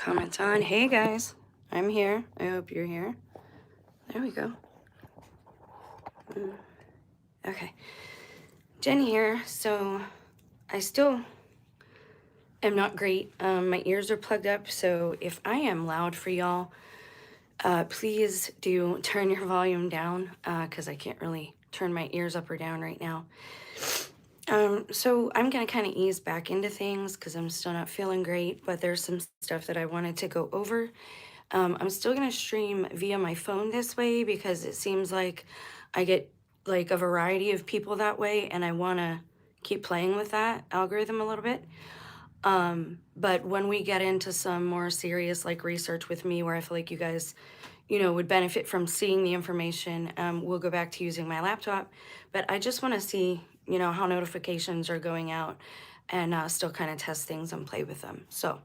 Comments on. Hey guys, I'm here. I hope you're here. There we go. Okay. Jen here. So I still am not great. My ears are plugged up, so if I am loud for y'all, please do turn your volume down because I can't really turn my ears up or down right now. So I'm going to kind of ease back into things because I'm still not feeling great, but there's some stuff that I wanted to go over. I'm still going to stream via my phone this way because it seems like I get like a variety of people that way, and I want to keep playing with that algorithm a little bit. But when we get into some more serious like research with me where I feel like you guys, would benefit from seeing the information, we'll go back to using my laptop. But I just want to see, how notifications are going out and still kind of test things and play with them. So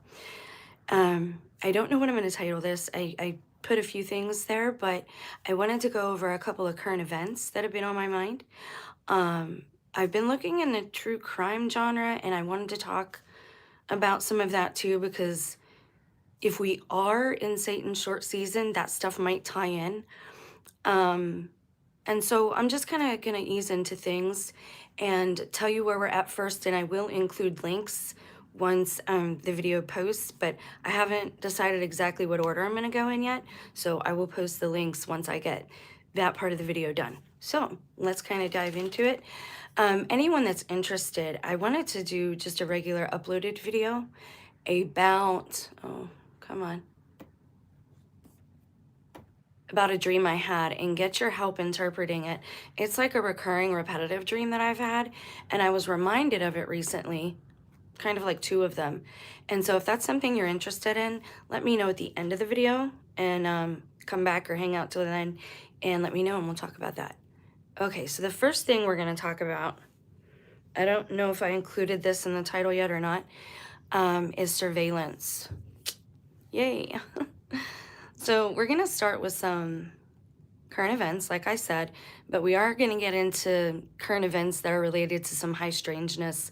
I don't know what I'm going to title this. I put a few things there, but I wanted to go over a couple of current events that have been on my mind. I've been looking in the true crime genre, and I wanted to talk about some of that too, because if we are in Satan's short season, that stuff might tie in. And so I'm just kind of going to ease into things and tell you where we're at first, and I will include links once the video posts, but I haven't decided exactly what order I'm going to go in yet, so I will post the links once I get that part of the video done. So let's kind of dive into it. Anyone that's interested, I wanted to do just a regular uploaded video about, oh, come on, about a dream I had and get your help interpreting it. It's like a recurring, repetitive dream that I've had, and I was reminded of it recently, kind of like two of them. And so if that's something you're interested in, let me know at the end of the video and come back or hang out till then and let me know and we'll talk about that. Okay, so the first thing we're going to talk about, I don't know if I included this in the title yet or not, is surveillance. Yay. So we're going to start with some current events, like I said, but we are going to get into current events that are related to some high strangeness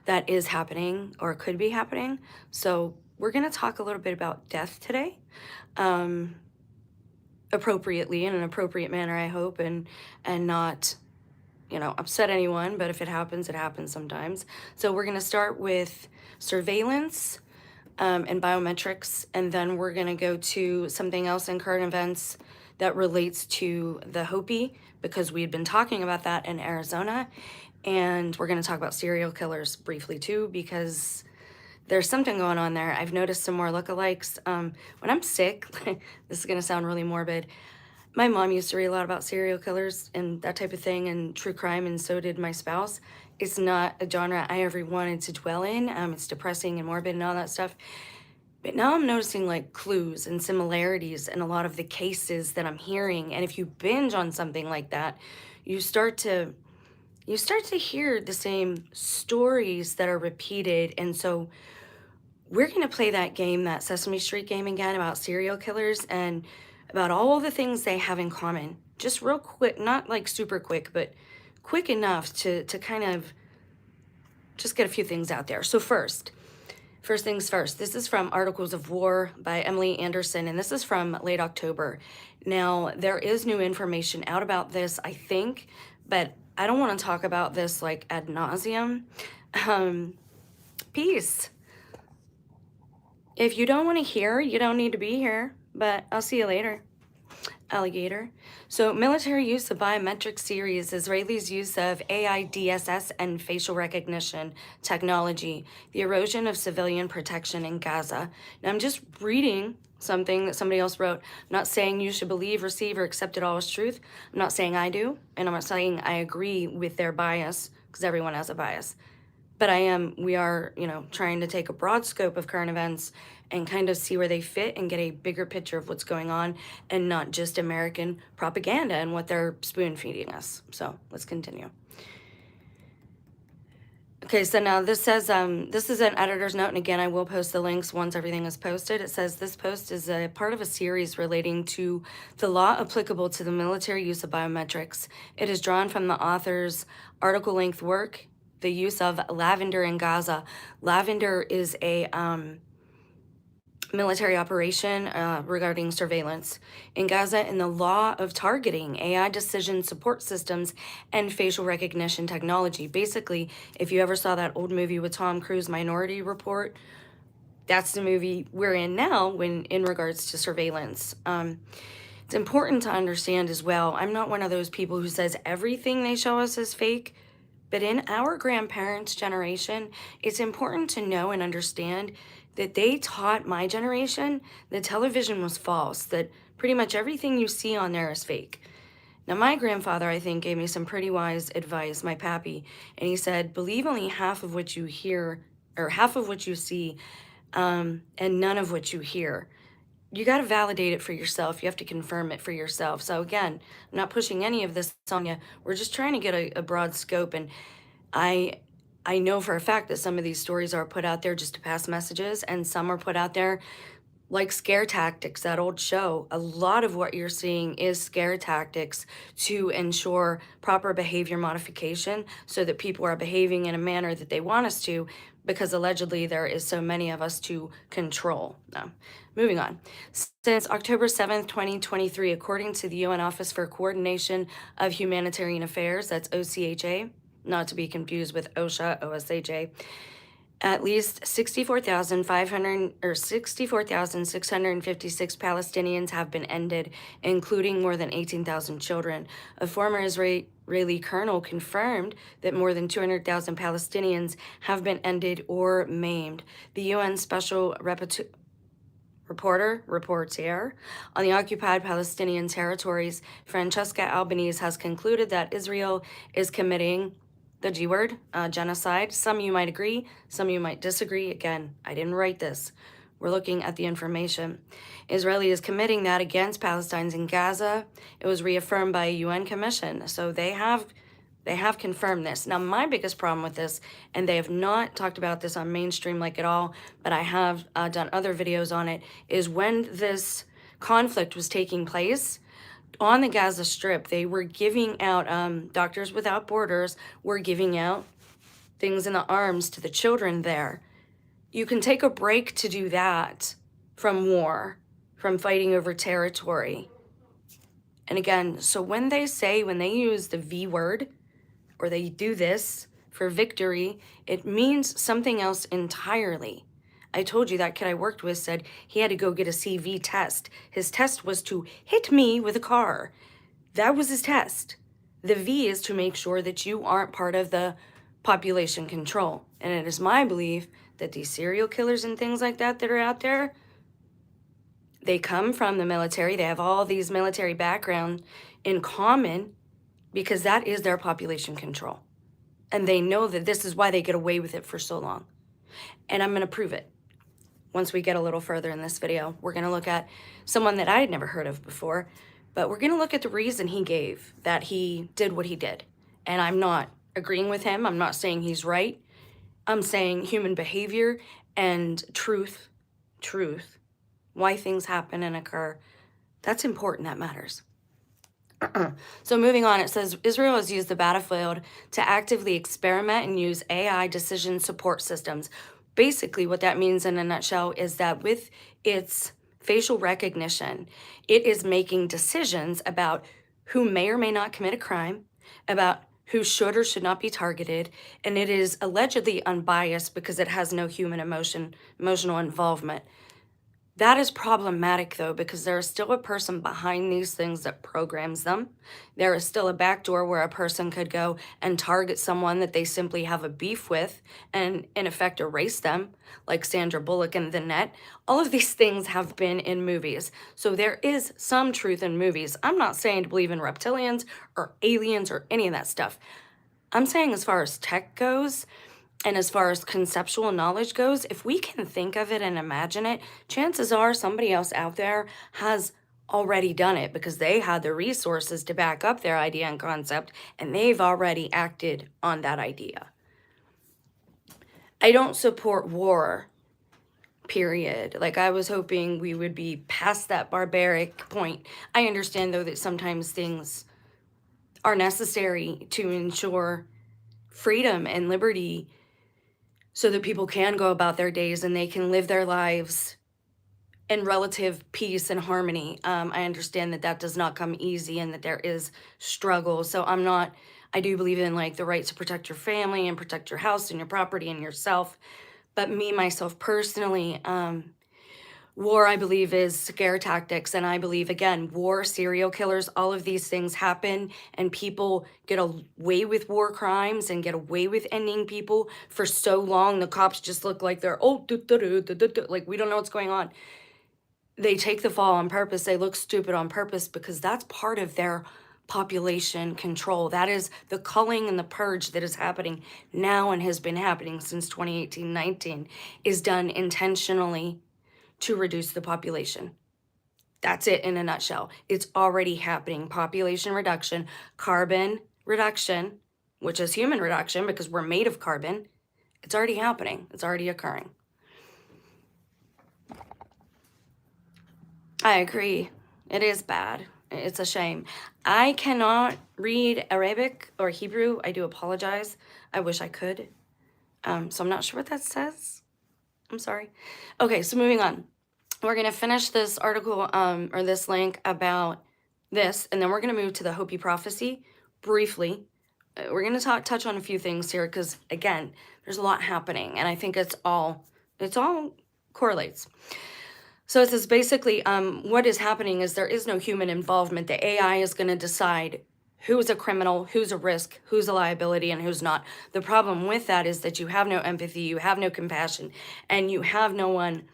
that is happening or could be happening. So we're going to talk a little bit about death today, appropriately, in an appropriate manner, I hope, and not, upset anyone, but if it happens, it happens sometimes. So we're going to start with surveillance and biometrics, and then we're going to go to something else in current events that relates to the Hopi, because we had been talking about that in Arizona, and we're going to talk about serial killers briefly too, because there's something going on there. I've noticed some more lookalikes. When I'm sick, this is going to sound really morbid, my mom used to read a lot about serial killers and that type of thing and true crime, and so did my spouse. It's not a genre I ever wanted to dwell in. It's depressing and morbid and all that stuff. But now I'm noticing like clues and similarities in a lot of the cases that I'm hearing. And if you binge on something like that, you start to hear the same stories that are repeated. And so we're going to play that game, that Sesame Street game again, about serial killers and about all the things they have in common. Just real quick, not like super quick, but quick enough to kind of just get a few things out there. So first things first, this is from Articles of War by Emily Anderson, and this is from late October. Now, there is new information out about this, I think, but I don't want to talk about this like ad nauseum. Peace. If you don't want to hear, you don't need to be here, but I'll see you later, alligator. So military use of biometric series, Israelis' use of AI DSS and facial recognition technology, the erosion of civilian protection in Gaza. Now I'm just reading something that somebody else wrote. I'm not saying you should believe, receive, or accept it all as truth. I'm not saying I do, and I'm not saying I agree with their bias, because everyone has a bias. But we are, trying to take a broad scope of current events and kind of see where they fit and get a bigger picture of what's going on and not just American propaganda and what they're spoon feeding us. So let's continue. Okay, so now this says, this is an editor's note, and again, I will post the links once everything is posted. It says this post is a part of a series relating to the law applicable to the military use of biometrics. It is drawn from the author's article-length work, The Use of Lavender in Gaza. Lavender is a military operation regarding surveillance in Gaza and the law of targeting, AI decision support systems, and facial recognition technology. Basically, if you ever saw that old movie with Tom Cruise, Minority Report, that's the movie we're in now when in regards to surveillance. It's important to understand as well, I'm not one of those people who says everything they show us is fake. But in our grandparents' generation, it's important to know and understand that they taught my generation that television was false, that pretty much everything you see on there is fake. Now, my grandfather, I think, gave me some pretty wise advice, my pappy, and he said, believe only half of what you hear, or half of what you see, and none of what you hear. You got to validate it for yourself. You have to confirm it for yourself. So again, I'm not pushing any of this on you. We're just trying to get a broad scope. And I know for a fact that some of these stories are put out there just to pass messages, and some are put out there like Scare Tactics, that old show. A lot of what you're seeing is scare tactics to ensure proper behavior modification so that people are behaving in a manner that they want us to, because allegedly there is so many of us to control. Now, moving on. Since October 7th, 2023, according to the UN Office for Coordination of Humanitarian Affairs, that's OCHA, not to be confused with OSHA, OSHA, at least 64,656 Palestinians have been ended, including more than 18,000 children. A former Israeli colonel confirmed that more than 200,000 Palestinians have been ended or maimed. The UN Special Reporter reports here on the occupied Palestinian territories. Francesca Albanese has concluded that Israel is committing the G word, genocide. Some of you might agree, some of you might disagree. Again, I didn't write this. We're looking at the information. Israel is committing that against Palestinians in Gaza. It was reaffirmed by a UN commission. So they have confirmed this. Now, my biggest problem with this, and they have not talked about this on mainstream like at all, but I have done other videos on it, is when this conflict was taking place, on the Gaza Strip, they were giving out, Doctors Without Borders were giving out things in the arms to the children there. You can take a break to do that from war, from fighting over territory. And again, so when they use the V word, or they do this for victory, it means something else entirely. I told you that kid I worked with said he had to go get a CV test. His test was to hit me with a car. That was his test. The V is to make sure that you aren't part of the population control. And it is my belief that these serial killers and things like that that are out there, they come from the military. They have all these military background in common because that is their population control. And they know that this is why they get away with it for so long. And I'm going to prove it. Once we get a little further in this video, we're going to look at someone that I had never heard of before, but we're going to look at the reason he gave that he did what he did. And I'm not agreeing with him. I'm not saying he's right. I'm saying human behavior and truth, why things happen and occur. That's important. That matters. So moving on, it says Israel has used the battlefield to actively experiment and use AI decision support systems. Basically, what that means in a nutshell is that with its facial recognition, it is making decisions about who may or may not commit a crime, about who should or should not be targeted, and it is allegedly unbiased because it has no human emotional involvement. That is problematic, though, because there is still a person behind these things that programs them. There is still a backdoor where a person could go and target someone that they simply have a beef with and, in effect, erase them, like Sandra Bullock in The Net. All of these things have been in movies. So there is some truth in movies. I'm not saying to believe in reptilians or aliens or any of that stuff. I'm saying as far as tech goes, and as far as conceptual knowledge goes, if we can think of it and imagine it, chances are somebody else out there has already done it because they had the resources to back up their idea and concept, and they've already acted on that idea. I don't support war, period. Like, I was hoping we would be past that barbaric point. I understand, though, that sometimes things are necessary to ensure freedom and liberty so that people can go about their days and they can live their lives in relative peace and harmony. I understand that that does not come easy and that there is struggle. So I do believe in like the right to protect your family and protect your house and your property and yourself. But me, myself personally, war, I believe, is scare tactics. And I believe, again, war, serial killers, all of these things happen and people get away with war crimes and get away with ending people for so long. The cops just look like they're, oh, like we don't know what's going on. They take the fall on purpose. They look stupid on purpose because that's part of their population control. That is the culling and the purge that is happening now and has been happening since 2018-19 is done intentionally to reduce the population. That's it in a nutshell. It's already happening. Population reduction, carbon reduction, which is human reduction because we're made of carbon. It's already happening. It's already occurring. I agree. It is bad. It's a shame. I cannot read Arabic or Hebrew. I do apologize. I wish I could. So I'm not sure what that says. I'm sorry. Okay, so moving on. We're going to finish this article or this link about this, and then we're going to move to the Hopi prophecy briefly. We're going to touch on a few things here because, again, there's a lot happening, and I think it's all correlates. So it says basically what is happening is there is no human involvement. The AI is going to decide who's a criminal, who's a risk, who's a liability, and who's not. The problem with that is that you have no empathy, you have no compassion, and you have no one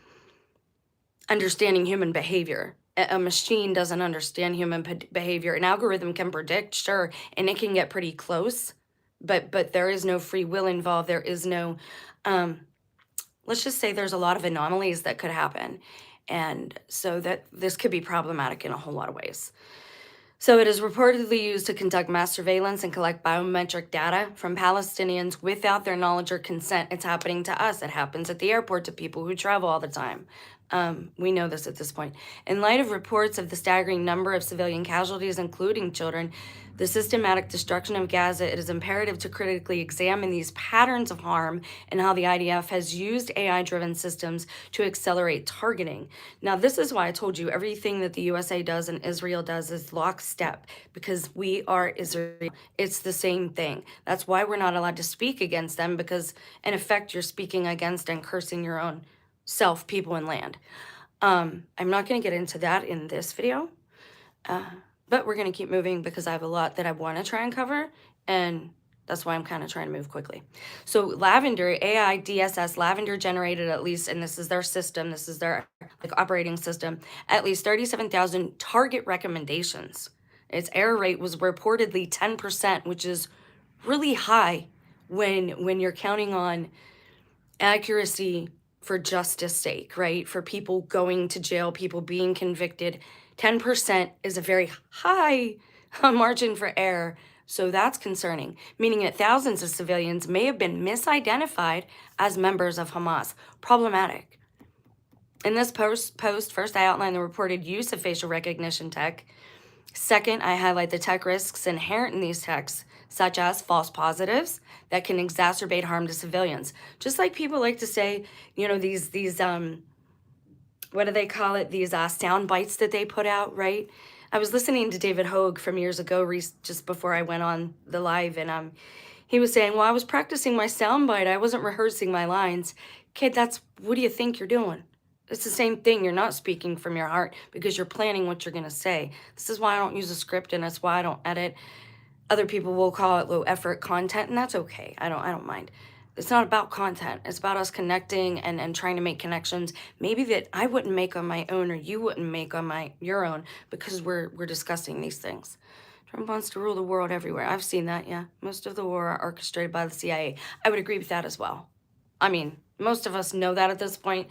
understanding human behavior. A machine doesn't understand human behavior. An algorithm can predict, sure, and it can get pretty close, but there is no free will involved. There is no, let's just say there's a lot of anomalies that could happen. And so that this could be problematic in a whole lot of ways. So it is reportedly used to conduct mass surveillance and collect biometric data from Palestinians without their knowledge or consent. It's happening to us. It happens at the airport to people who travel all the time. We know this at this point. In light of reports of the staggering number of civilian casualties, including children, the systematic destruction of Gaza, it is imperative to critically examine these patterns of harm and how the IDF has used AI-driven systems to accelerate targeting. Now, this is why I told you everything that the USA does and Israel does is lockstep, because we are Israel. It's the same thing. That's why we're not allowed to speak against them, because in effect, you're speaking against and cursing your own self, people, and land. I'm not going to get into that in this video, but we're going to keep moving because I have a lot that I want to try and cover, and that's why I'm kind of trying to move quickly. So Lavender, AI DSS, Lavender generated at least, and this is their system, this is their like operating system, at least 37,000 target recommendations. Its error rate was reportedly 10%, which is really high when you're counting on accuracy for justice sake, right? For people going to jail, people being convicted. 10% is a very high margin for error. So that's concerning, meaning that thousands of civilians may have been misidentified as members of Hamas. Problematic. In this post, first I outline the reported use of facial recognition tech. Second, I highlight the tech risks inherent in these techs, such as false positives that can exacerbate harm to civilians. Just like people like to say, you know, these what do they call it? These sound bites that they put out, right? I was listening to David Hogue from years ago, just before I went on the live, and he was saying, well, I was practicing my sound bite. I wasn't rehearsing my lines. Kid, what do you think you're doing? It's the same thing. You're not speaking from your heart because you're planning what you're going to say. This is why I don't use a script, and that's why I don't edit. Other people will call it low effort content, and that's okay. I don't mind. It's not about content. It's about us connecting and trying to make connections maybe that I wouldn't make on my own or you wouldn't make on your own, because we're discussing these things. Trump wants to rule the world everywhere. I've seen that, yeah. Most of the war are orchestrated by the CIA. I would agree with that as well. I mean, most of us know that at this point.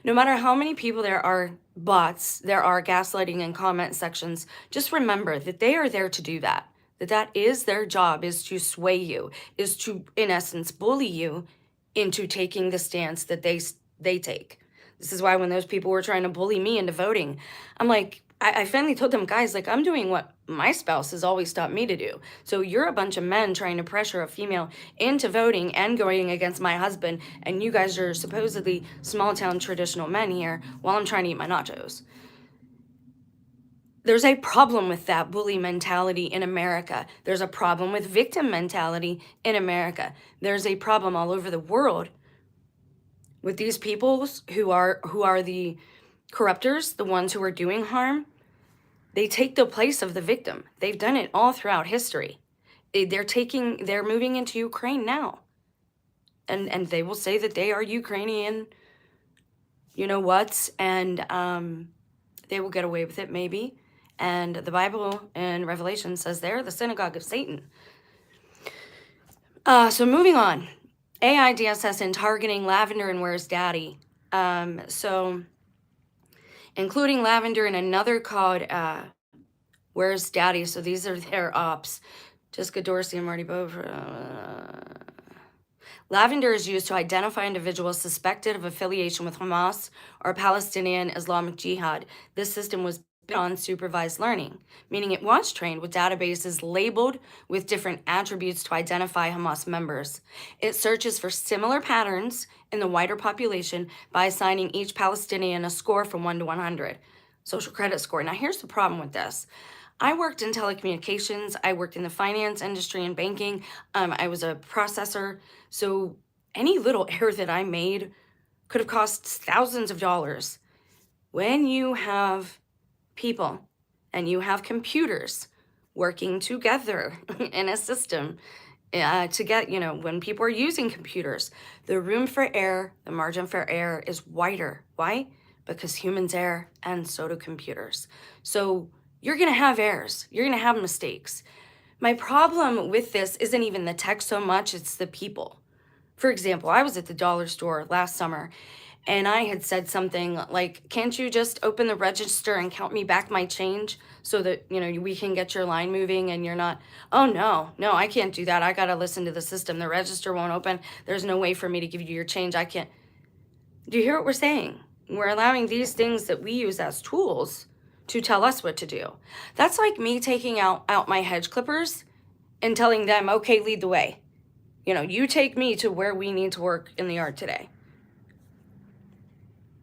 No matter how many people there are bots, there are gaslighting and comment sections, just remember that they are there to do that. That is their job, is to sway you, is to, in essence, bully you into taking the stance that they take. This is why when those people were trying to bully me into voting, I'm like, I finally told them, guys, like, I'm doing what my spouse has always taught me to do. So you're a bunch of men trying to pressure a female into voting and going against my husband, and you guys are supposedly small town traditional men here while I'm trying to eat my nachos. There's a problem with that bully mentality in America. There's a problem with victim mentality in America. There's a problem all over the world with these peoples who are the corruptors, the ones who are doing harm. They take the place of the victim. They've done it all throughout history. They're moving into Ukraine now. And they will say that they are Ukrainian, you know what, and they will get away with it maybe. And the Bible in Revelation says they're the synagogue of Satan. So moving on. AI DSS in targeting Lavender and Where's Daddy. So including Lavender and another called Where's Daddy. So these are their ops. Jessica Dorsey and Marty Beaufort. Lavender is used to identify individuals suspected of affiliation with Hamas or Palestinian Islamic Jihad. This system was built on supervised learning, meaning it was trained with databases labeled with different attributes to identify Hamas members. It searches for similar patterns in the wider population by assigning each Palestinian a score from 1 to 100, social credit score. Now, here's the problem with this. I worked in telecommunications. I worked in the finance industry and banking. I was a processor. So any little error that I made could have cost thousands of dollars. When you have people and you have computers working together in a system to get, when people are using computers, the room for error, the margin for error is wider. Why? Because humans err and so do computers. So you're going to have errors. You're going to have mistakes. My problem with this isn't even the tech so much, it's the people. For example, I was at the dollar store last summer and I had said something like, can't you just open the register and count me back my change so that, we can get your line moving and you're not, oh, no, I can't do that. I got to listen to the system. The register won't open. There's no way for me to give you your change. I can't. Do you hear what we're saying? We're allowing these things that we use as tools to tell us what to do. That's like me taking out my hedge clippers and telling them, okay, lead the way. You take me to where we need to work in the yard today.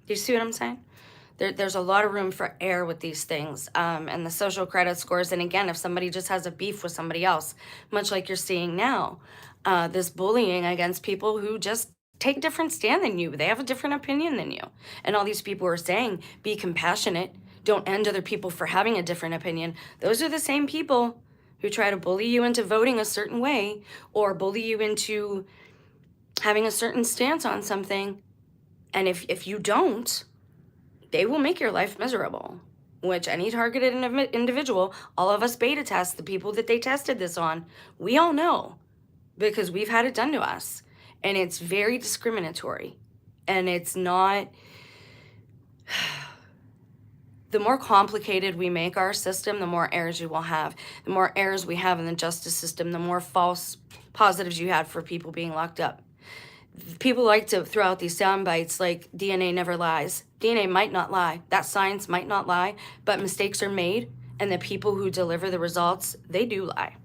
Do you see what I'm saying? There's a lot of room for error with these things and the social credit scores. And again, if somebody just has a beef with somebody else, much like you're seeing now, this bullying against people who just take a different stand than you. They have a different opinion than you. And all these people are saying, be compassionate. Don't end other people for having a different opinion. Those are the same people who try to bully you into voting a certain way or bully you into having a certain stance on something. And if you don't, they will make your life miserable, which any targeted individual, all of us beta test, the people that they tested this on, we all know because we've had it done to us. And it's very discriminatory. And it's not... The more complicated we make our system, the more errors you will have. The more errors we have in the justice system, the more false positives you had for people being locked up. People like to throw out these sound bites like DNA never lies. DNA might not lie. That science might not lie, but mistakes are made, and the people who deliver the results, they do lie.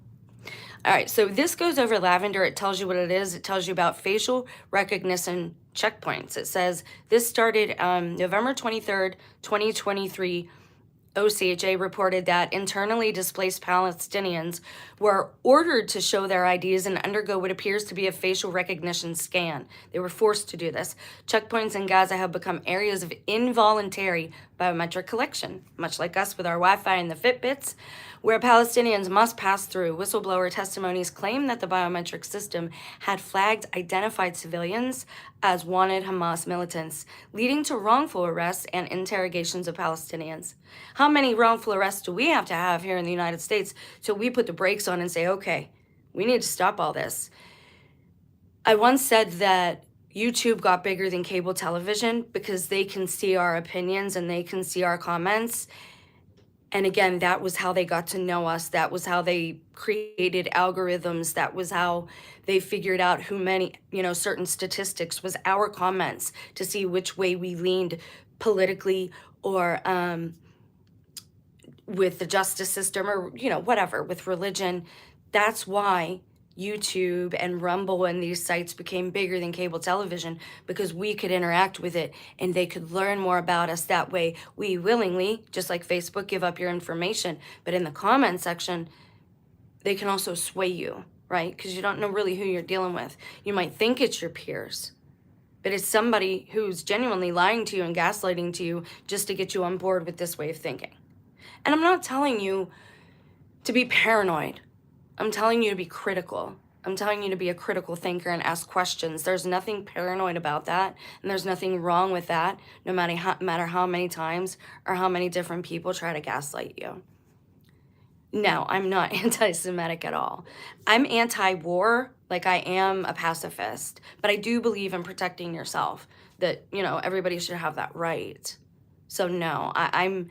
All right, so this goes over Lavender. It tells you what it is. It tells you about facial recognition checkpoints. It says this started November 23rd, 2023. OCHA reported that internally displaced Palestinians were ordered to show their IDs and undergo what appears to be a facial recognition scan. They were forced to do this. Checkpoints in Gaza have become areas of involuntary biometric collection, much like us with our Wi-Fi and the Fitbits, where Palestinians must pass through. Whistleblower testimonies claim that the biometric system had flagged identified civilians as wanted Hamas militants, leading to wrongful arrests and interrogations of Palestinians. How many wrongful arrests do we have to have here in the United States till we put the brakes on and say, okay, we need to stop all this? I once said that YouTube got bigger than cable television because they can see our opinions and they can see our comments. And again, that was how they got to know us. That was how they created algorithms. That was how they figured out who many, certain statistics was our comments to see which way we leaned politically or with the justice system, or, you know, whatever, with religion. That's why YouTube and Rumble and these sites became bigger than cable television, because we could interact with it and they could learn more about us that way. We willingly, just like Facebook, give up your information, but in the comment section, they can also sway you, right? Because you don't know really who you're dealing with. You might think it's your peers, but it's somebody who's genuinely lying to you and gaslighting to you just to get you on board with this way of thinking. And I'm not telling you to be paranoid. I'm telling you to be critical. I'm telling you to be a critical thinker and ask questions. There's nothing paranoid about that, and there's nothing wrong with that, no matter how many times or how many different people try to gaslight you. No, I'm not anti-Semitic at all. I'm anti-war, like I am a pacifist, but I do believe in protecting yourself, that, you know, everybody should have that right. So no, I'm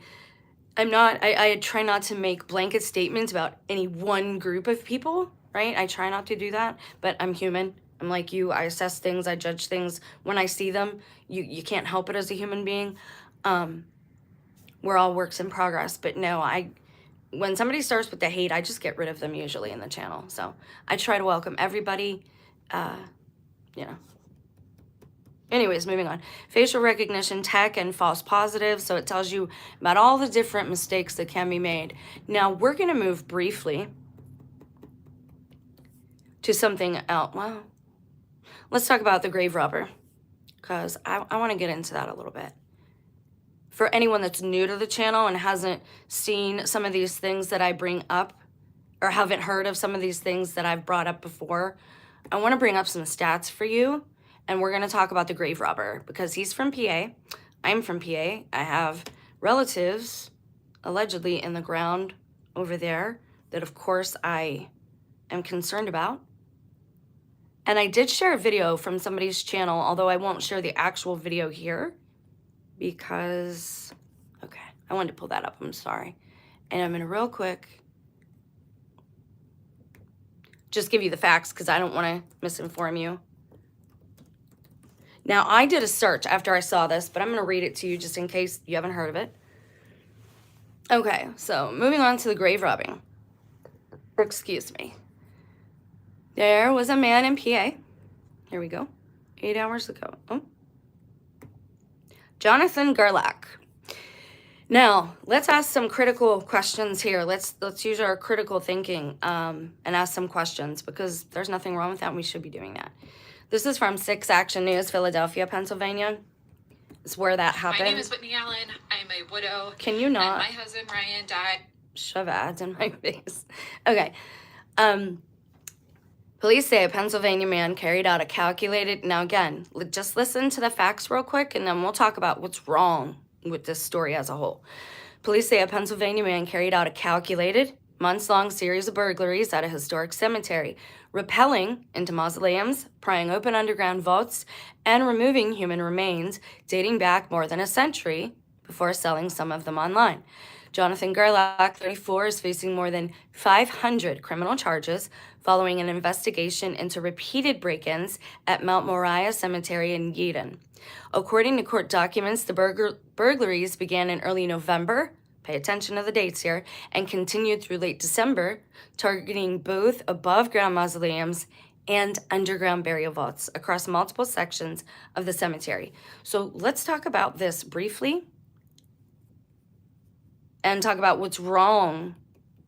not, I try not to make blanket statements about any one group of people, right? I try not to do that, but I'm human. I'm like you. I assess things, I judge things when I see them. You can't help it as a human being. We're all works in progress, but no, when somebody starts with the hate, I just get rid of them usually in the channel. So I try to welcome everybody, you know. Anyways, moving on. Facial recognition tech and false positives. So it tells you about all the different mistakes that can be made. Now we're going to move briefly to something else. Well, let's talk about the grave robber, because I want to get into that a little bit. For anyone that's new to the channel and hasn't seen some of these things that I bring up, or haven't heard of some of these things that I've brought up before, I want to bring up some stats for you. And we're going to talk about the grave robber, because he's from PA. I'm from PA. I have relatives allegedly in the ground over there that, of course, I am concerned about. And I did share a video from somebody's channel, although I won't share the actual video here because, okay, I wanted to pull that up. I'm sorry. And I'm going to real quick just give you the facts, because I don't want to misinform you. Now, I did a search after I saw this, but I'm going to read it to you just in case you haven't heard of it. Okay, so moving on to the grave robbing. Excuse me. There was a man in PA. Here we go. 8 hours ago. Oh. Jonathan Gerlach. Now, let's ask some critical questions here. Let's use our critical thinking and ask some questions, because there's nothing wrong with that. We should be doing that. This is from 6 Action News, Philadelphia, Pennsylvania. It's where that happened. My name is Whitney Allen. I'm a widow. Can you not? And my husband, Ryan, died. Shove ads in my face. Okay. Police say a Pennsylvania man carried out a calculated... Now, again, just listen to the facts real quick, and then we'll talk about what's wrong with this story as a whole. Police say a Pennsylvania man carried out a calculated, months-long series of burglaries at a historic cemetery, rappelling into mausoleums, prying open underground vaults, and removing human remains dating back more than a century before selling some of them online. Jonathan Gerlach, 34, is facing more than 500 criminal charges following an investigation into repeated break-ins at Mount Moriah Cemetery in Yeadon. According to court documents, the burglaries began in early November, pay attention to the dates here, and continued through late December, targeting both above-ground mausoleums and underground burial vaults across multiple sections of the cemetery. So let's talk about this briefly and talk about what's wrong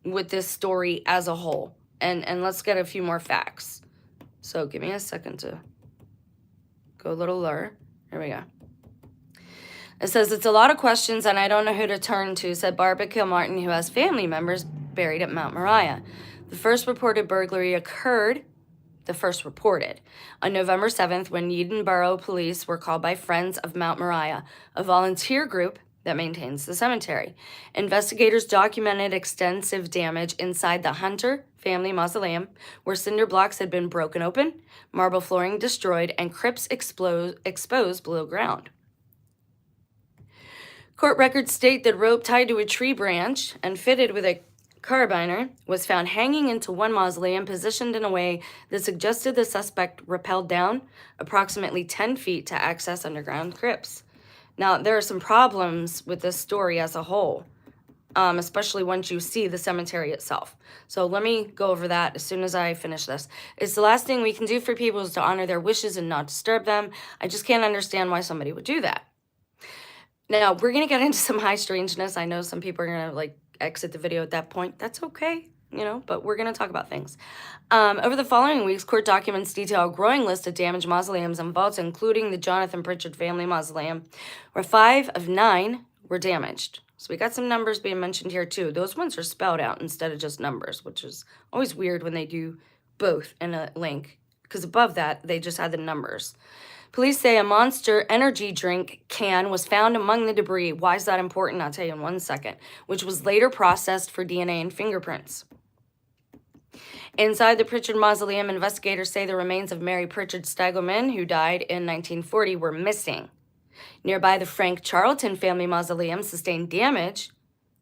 with this story as a whole. And let's get a few more facts. So give me a second to go a little lower. Here we go. It says, it's a lot of questions and I don't know who to turn to, said Barbara Kilmartin, who has family members buried at Mount Moriah. The first reported burglary occurred on November 7th when Yeadon Borough Police were called by Friends of Mount Moriah, a volunteer group that maintains the cemetery. Investigators documented extensive damage inside the Hunter family mausoleum, where cinder blocks had been broken open, marble flooring destroyed, and crypts exposed below ground. Court records state that rope tied to a tree branch and fitted with a carabiner was found hanging into one mausoleum, positioned in a way that suggested the suspect rappelled down approximately 10 feet to access underground crypts. Now, there are some problems with this story as a whole. especially once you see the cemetery itself. So let me go over that as soon as I finish this. It's the last thing we can do for people is to honor their wishes and not disturb them. I just can't understand why somebody would do that. Now, we're going to get into some high strangeness. I know some people are going to like exit the video at that point. That's okay, but we're going to talk about things. Over the following weeks, court documents detail a growing list of damaged mausoleums and vaults, including the Jonathan Pritchard family mausoleum, where 5 of 9 were damaged. So we got some numbers being mentioned here too. Those ones are spelled out instead of just numbers, which is always weird when they do both in a link, because above that, they just had the numbers. Police say a Monster energy drink can was found among the debris. Why is that important? I'll tell you in 1 second. Which was later processed for DNA and fingerprints. Inside the Pritchard Mausoleum, investigators say the remains of Mary Pritchard Steigelman, who died in 1940, were missing. Nearby, the Frank Charlton family mausoleum sustained damage,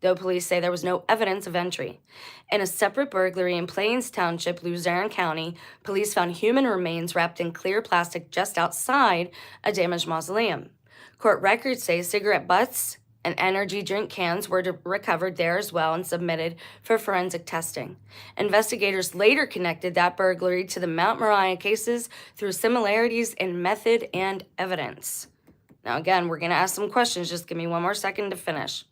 though police say there was no evidence of entry. In a separate burglary in Plains Township, Luzerne County, police found human remains wrapped in clear plastic just outside a damaged mausoleum. Court records say cigarette butts and energy drink cans were recovered there as well and submitted for forensic testing. Investigators later connected that burglary to the Mount Moriah cases through similarities in method and evidence. Now, again, we're going to ask some questions. Just give me 1 more second to finish.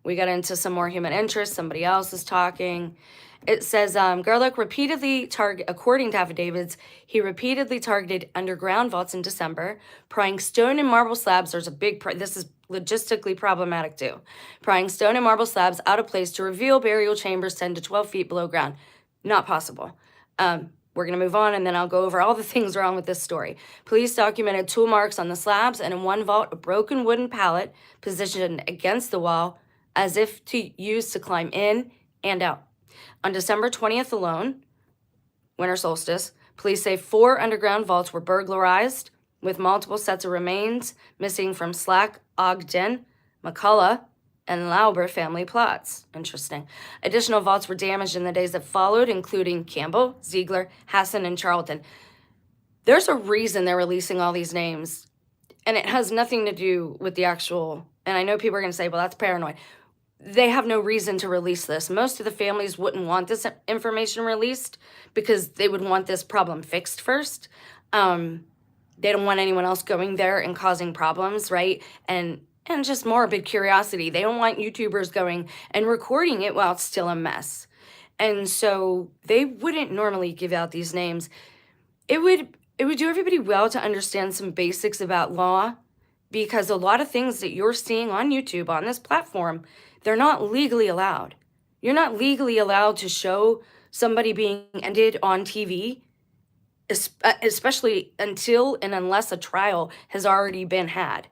We got into some more human interest. Somebody else is talking. It says, Gerlach repeatedly according to affidavits, he repeatedly targeted underground vaults in December, prying stone and marble slabs. There's a big, this is logistically problematic too. Prying stone and marble slabs out of place to reveal burial chambers 10 to 12 feet below ground. Not possible. We're going to move on, and then I'll go over all the things wrong with this story. Police documented tool marks on the slabs, and in one vault, a broken wooden pallet positioned against the wall as if to use to climb in and out. On December 20th alone, winter solstice, police say 4 underground vaults were burglarized, with multiple sets of remains missing from Slack, Ogden, McCullough, and Lauber family plots. Interesting. Additional vaults were damaged in the days that followed, including Campbell, Ziegler, Hassan, and Charlton. There's a reason they're releasing all these names, and it has nothing to do with the actual, and I know people are going to say, well, that's paranoid. They have no reason to release this. Most of the families wouldn't want this information released because they would want this problem fixed first. They don't want anyone else going there and causing problems, right? And just morbid curiosity. They don't want YouTubers going and recording it while it's still a mess. And so they wouldn't normally give out these names. It would do everybody well to understand some basics about law, because a lot of things that you're seeing on YouTube, on this platform, they're not legally allowed. You're not legally allowed to show somebody being ended on TV, especially until and unless a trial has already been had.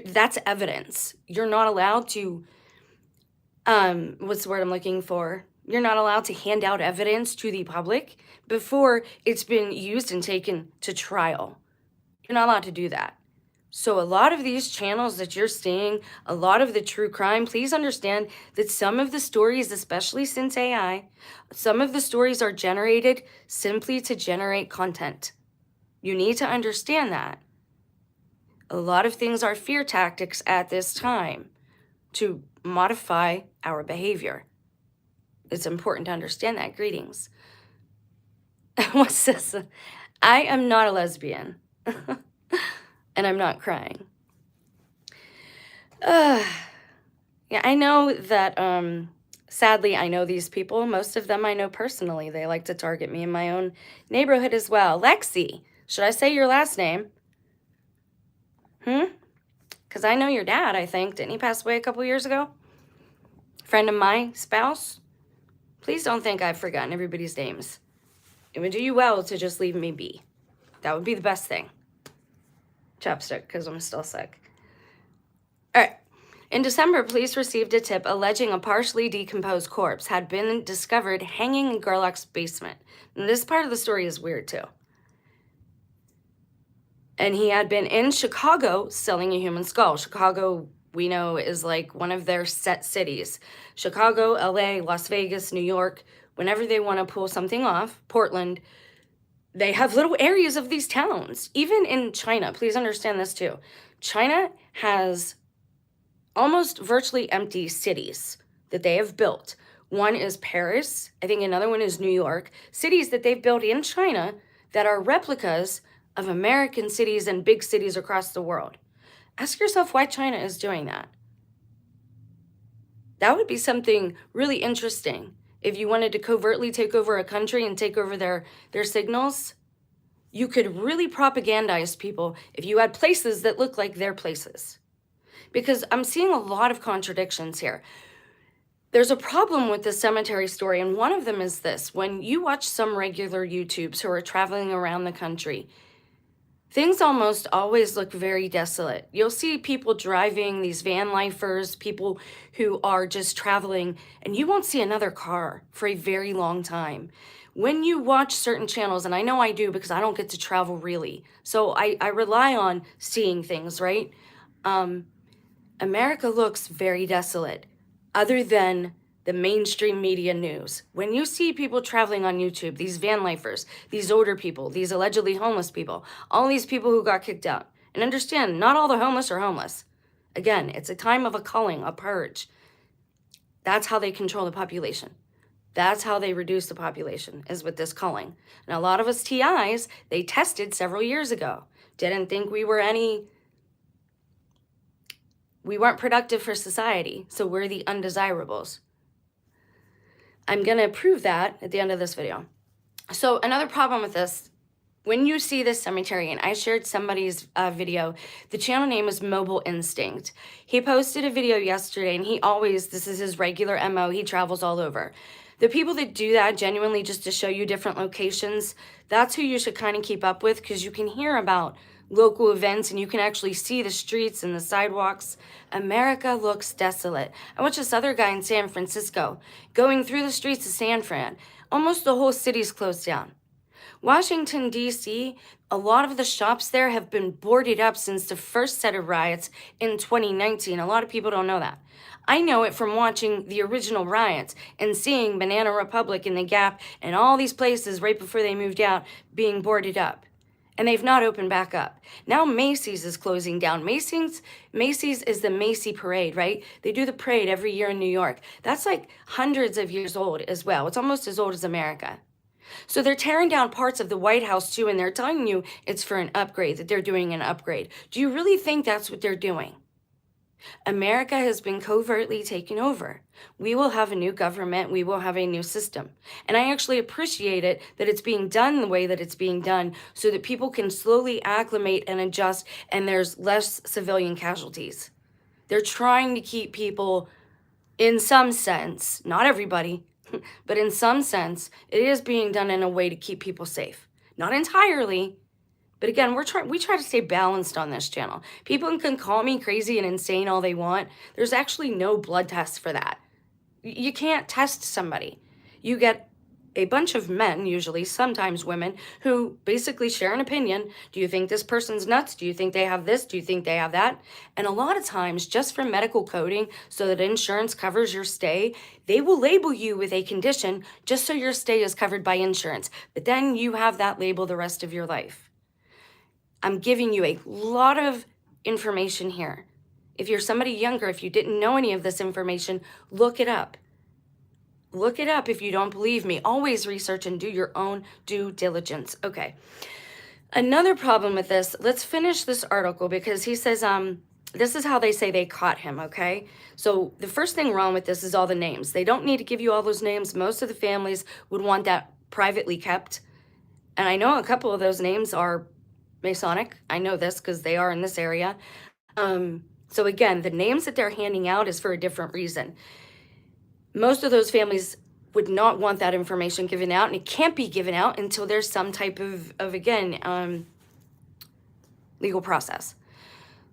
That's evidence. You're not allowed to, what's the word I'm looking for? You're not allowed to hand out evidence to the public before it's been used and taken to trial. You're not allowed to do that. So a lot of these channels that you're seeing, a lot of the true crime, please understand that some of the stories, especially since AI, some of the stories are generated simply to generate content. You need to understand that. A lot of things are fear tactics at this time to modify our behavior. It's important to understand that. Greetings. What's this? I am not a lesbian. And I'm not crying. Yeah, I know that, sadly, I know these people. Most of them I know personally. They like to target me in my own neighborhood as well. Lexi, should I say your last name? Because I know your dad, I think. Didn't he pass away a couple years ago? Friend of my spouse? Please don't think I've forgotten everybody's names. It would do you well to just leave me be. That would be the best thing. Chapstick, because I'm still sick. All right. In December, police received a tip alleging a partially decomposed corpse had been discovered hanging in Gerlach's basement. And this part of the story is weird, too. And he had been in Chicago selling a human skull. Chicago, we know, is like one of their set cities. Chicago, LA, Las Vegas, New York, whenever they want to pull something off, Portland, they have little areas of these towns. Even in China, please understand this too. China has almost virtually empty cities. that they have built. One is Paris, I think another one is New York, cities that they've built in China that are replicas of American cities and big cities across the world. Ask yourself why China is doing that. That would be something really interesting. If you wanted to covertly take over a country and take over their signals, you could really propagandize people if you had places that look like their places. Because I'm seeing a lot of contradictions here. There's a problem with the cemetery story, and one of them is this. When you watch some regular YouTubes who are traveling around the country, things almost always look very desolate. You'll see people driving, these van lifers, people who are just traveling, and you won't see another car for a very long time. When you watch certain channels, and I know I do because I don't get to travel really, so I rely on seeing things, right? America looks very desolate, other than the mainstream media news. When you see people traveling on YouTube, these van lifers, these older people, these allegedly homeless people, all these people who got kicked out, and understand, not all the homeless are homeless. Again, it's a time of a culling, a purge. That's how they control the population. That's how they reduce the population, is with this culling. And a lot of us TIs, they tested several years ago. Didn't think we weren't productive for society, so we're the undesirables. I'm gonna prove that at the end of this video. So another problem with this, when you see this cemetery, and I shared somebody's video, the channel name is Mobile Instinct. He posted a video yesterday, and this is his regular MO, he travels all over. The people that do that genuinely just to show you different locations, that's who you should kind of keep up with, because you can hear about local events and you can actually see the streets and the sidewalks. America looks desolate. I watched this other guy in San Francisco going through the streets of San Fran. Almost the whole city's closed down. Washington, D.C., a lot of the shops there have been boarded up since the first set of riots in 2019. A lot of people don't know that. I know it from watching the original riots and seeing Banana Republic and the Gap and all these places right before they moved out being boarded up. And they've not opened back up. Now Macy's is closing down. Macy's is the Macy Parade, right? They do the parade every year in New York. That's like hundreds of years old as well. It's almost as old as America. So they're tearing down parts of the White House too, and they're telling you it's for an upgrade, that they're doing an upgrade. Do you really think that's what they're doing? America has been covertly taken over. We will have a new government. We will have a new system. And I actually appreciate it that it's being done the way that it's being done so that people can slowly acclimate and adjust and there's less civilian casualties. They're trying to keep people, in some sense, not everybody, but in some sense, it is being done in a way to keep people safe. Not entirely. But again, we try to stay balanced on this channel. People can call me crazy and insane all they want. There's actually no blood test for that. You can't test somebody. You get a bunch of men, usually, sometimes women, who basically share an opinion. Do you think this person's nuts? Do you think they have this? Do you think they have that? And a lot of times, just for medical coding, so that insurance covers your stay, they will label you with a condition just so your stay is covered by insurance. But then you have that label the rest of your life. I'm giving you a lot of information here. If you're somebody younger, if you didn't know any of this information, look it up. Look it up if you don't believe me. Always research and do your own due diligence. Okay. Another problem with this, let's finish this article because he says, this is how they say they caught him, okay? So the first thing wrong with this is all the names. They don't need to give you all those names. Most of the families would want that privately kept. And I know a couple of those names are Masonic. I know this because they are in this area. So again, the names that they're handing out is for a different reason. Most of those families would not want that information given out, and it can't be given out until there's some type of again, legal process.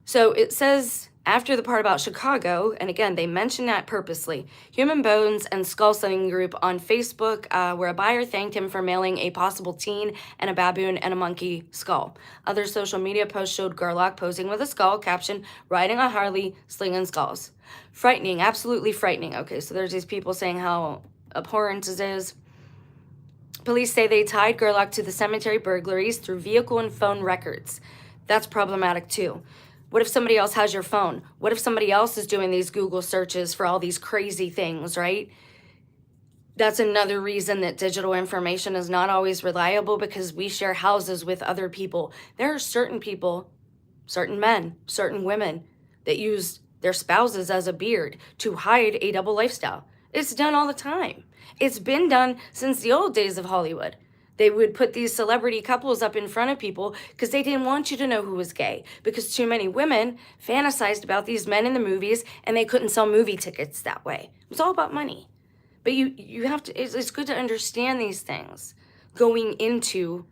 So it says after the part about Chicago, and again, they mention that purposely, Human Bones and Skull Sunning Group on Facebook, where a buyer thanked him for mailing a possible teen and a baboon and a monkey skull. Other social media posts showed Gerlach posing with a skull, caption, riding a Harley, slinging skulls. Frightening, absolutely frightening. Okay, so there's these people saying how abhorrent it is. Police say they tied Gerlach to the cemetery burglaries through vehicle and phone records. That's problematic too. What if somebody else has your phone? What if somebody else is doing these Google searches for all these crazy things, right? That's another reason that digital information is not always reliable, because we share houses with other people. There are certain people, certain men, certain women that use their spouses as a beard to hide a double lifestyle. It's done all the time. It's been done since the old days of Hollywood. They would put these celebrity couples up in front of people because they didn't want you to know who was gay, because too many women fantasized about these men in the movies and they couldn't sell movie tickets that way. It was all about money. But you have to, it's good to understand these things going into,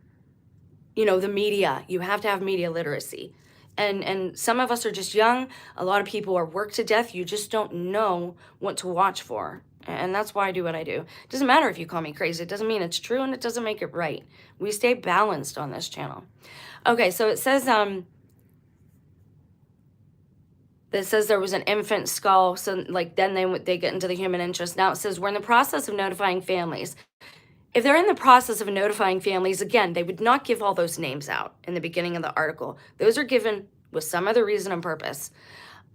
the media. You have to have media literacy. And some of us are just young. A lot of people are worked to death. You just don't know what to watch for. And that's why I do what I do. It doesn't matter if you call me crazy. It doesn't mean it's true, and it doesn't make it right. We stay balanced on this channel. Okay, so it says that says there was an infant skull. So then they get into the human interest. Now it says we're in the process of notifying families. If they're in the process of notifying families, again, they would not give all those names out in the beginning of the article. Those are given with some other reason and purpose.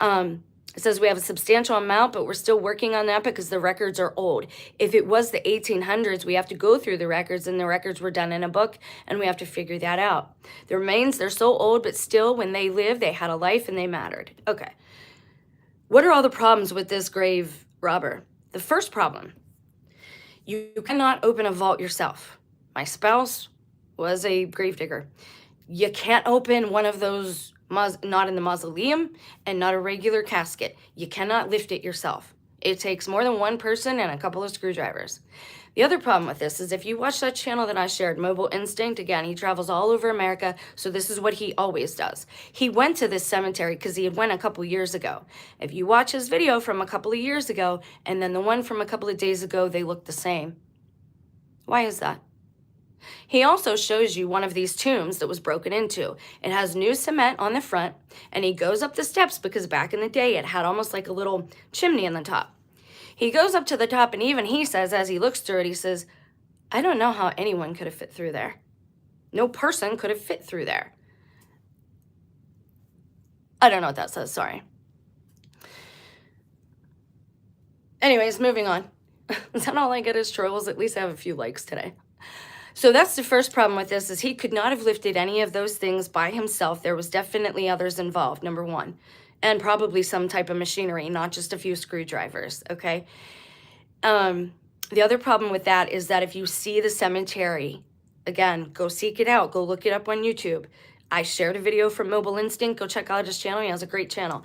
It says we have a substantial amount, but we're still working on that because the records are old. If it was the 1800s, we have to go through the records, and the records were done in a book, and we have to figure that out. The remains, they're so old, but still, when they lived, they had a life and they mattered. Okay. What are all the problems with this grave robber? The first problem, you cannot open a vault yourself. My spouse was a gravedigger. You can't open one of those, not in the mausoleum and not a regular casket. You cannot lift it yourself. It takes more than one person and a couple of screwdrivers. The other problem with this is if you watch that channel that I shared, Mobile Instinct, again, he travels all over America, so this is what he always does. He went to this cemetery because he had went a couple years ago. If you watch his video from a couple of years ago and then the one from a couple of days ago, they look the same. Why is that? He also shows you one of these tombs that was broken into. It has new cement on the front, and he goes up the steps because back in the day it had almost like a little chimney on the top. He goes up to the top, and even he says, as he looks through it, he says, I don't know how anyone could have fit through there. No person could have fit through there. I don't know what that says, sorry. Anyways, moving on. Is that all I get is trolls? At least I have a few likes today. So that's the first problem with this, is he could not have lifted any of those things by himself. There was definitely others involved, number one. And probably some type of machinery, not just a few screwdrivers, okay? The other problem with that is that if you see the cemetery, again, go seek it out. Go look it up on YouTube. I shared a video from Mobile Instinct. Go check out his channel. He has a great channel.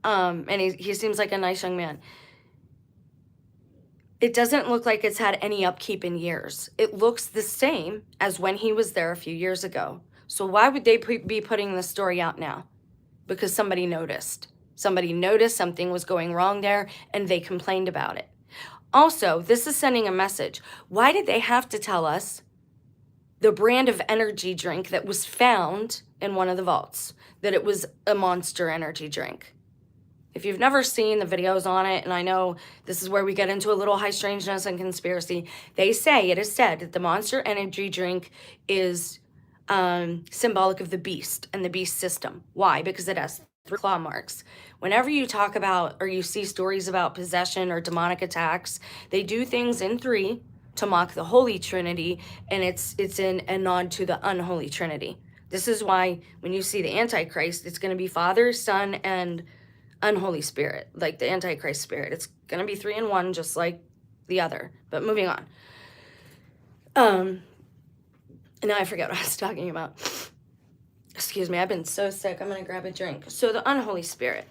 And he seems like a nice young man. It doesn't look like it's had any upkeep in years. It looks the same as when he was there a few years ago. So why would they be putting this story out now? Because somebody noticed. Somebody noticed something was going wrong there, and they complained about it. Also, this is sending a message. Why did they have to tell us the brand of energy drink that was found in one of the vaults, that it was a Monster energy drink? If you've never seen the videos on it, and I know this is where we get into a little high strangeness and conspiracy, it is said that the Monster energy drink is symbolic of the beast and the beast system. Why? Because it has 3 claw marks. Whenever you talk about or you see stories about possession or demonic attacks, they do things in 3 to mock the Holy Trinity, and it's in a nod to the unholy Trinity. This is why when you see the Antichrist, it's going to be Father, Son, and unholy spirit, like the Antichrist spirit. It's going to be 3 in 1, just like the other. But moving on. Now I forget what I was talking about. Excuse me, I've been so sick. I'm going to grab a drink. So the unholy spirit.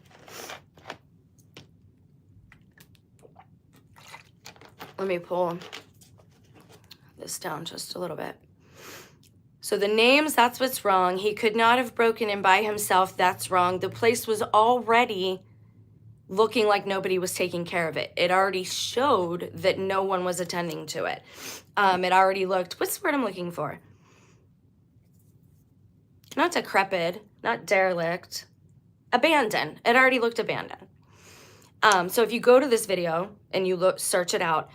Let me pull this down just a little bit. So the names, that's what's wrong. He could not have broken in by himself. That's wrong. The place was already looking like nobody was taking care of it. It already showed that no one was attending to it. It already looked, what's the word I'm looking for? Not decrepit, not derelict, abandoned. It already looked abandoned. So if you go to this video and you search it out,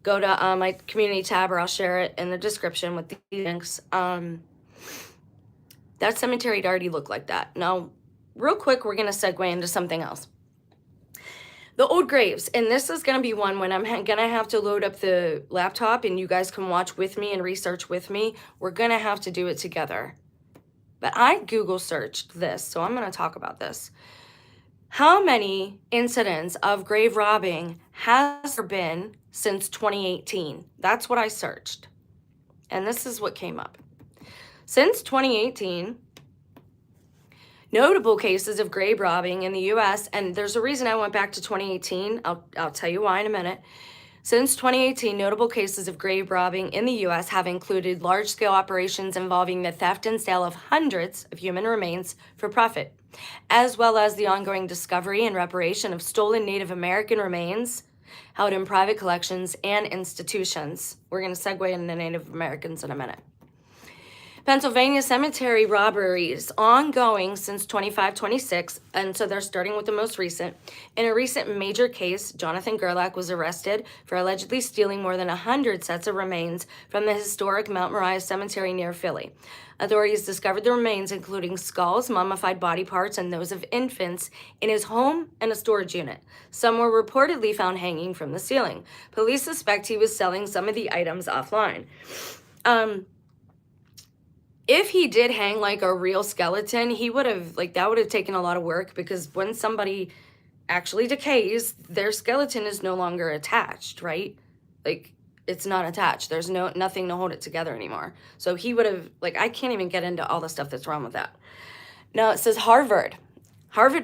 go to my community tab, or I'll share it in the description with the links. That cemetery had already looked like that. Now, real quick, we're going to segue into something else. The old graves, and this is going to be one when I'm going to have to load up the laptop and you guys can watch with me and research with me. We're going to have to do it together. But I Google searched this, so I'm going to talk about this. How many incidents of grave robbing has there been since 2018? That's what I searched. And this is what came up. Since 2018, notable cases of grave robbing in the U.S., and there's a reason I went back to 2018. I'll tell you why in a minute. Since 2018, notable cases of grave robbing in the U.S. have included large-scale operations involving the theft and sale of hundreds of human remains for profit, as well as the ongoing discovery and reparation of stolen Native American remains held in private collections and institutions. We're going to segue into Native Americans in a minute. Pennsylvania cemetery robberies ongoing since 25-26, and so they're starting with the most recent. In a recent major case, Jonathan Gerlach was arrested for allegedly stealing more than 100 sets of remains from the historic Mount Moriah Cemetery near Philly. Authorities discovered the remains, including skulls, mummified body parts, and those of infants, in his home and a storage unit. Some were reportedly found hanging from the ceiling. Police suspect he was selling some of the items offline. If he did hang like a real skeleton, he would have, that would have taken a lot of work, because when somebody actually decays, their skeleton is no longer attached, right? It's not attached. There's nothing to hold it together anymore. So he would have, I can't even get into all the stuff that's wrong with that. Now it says Harvard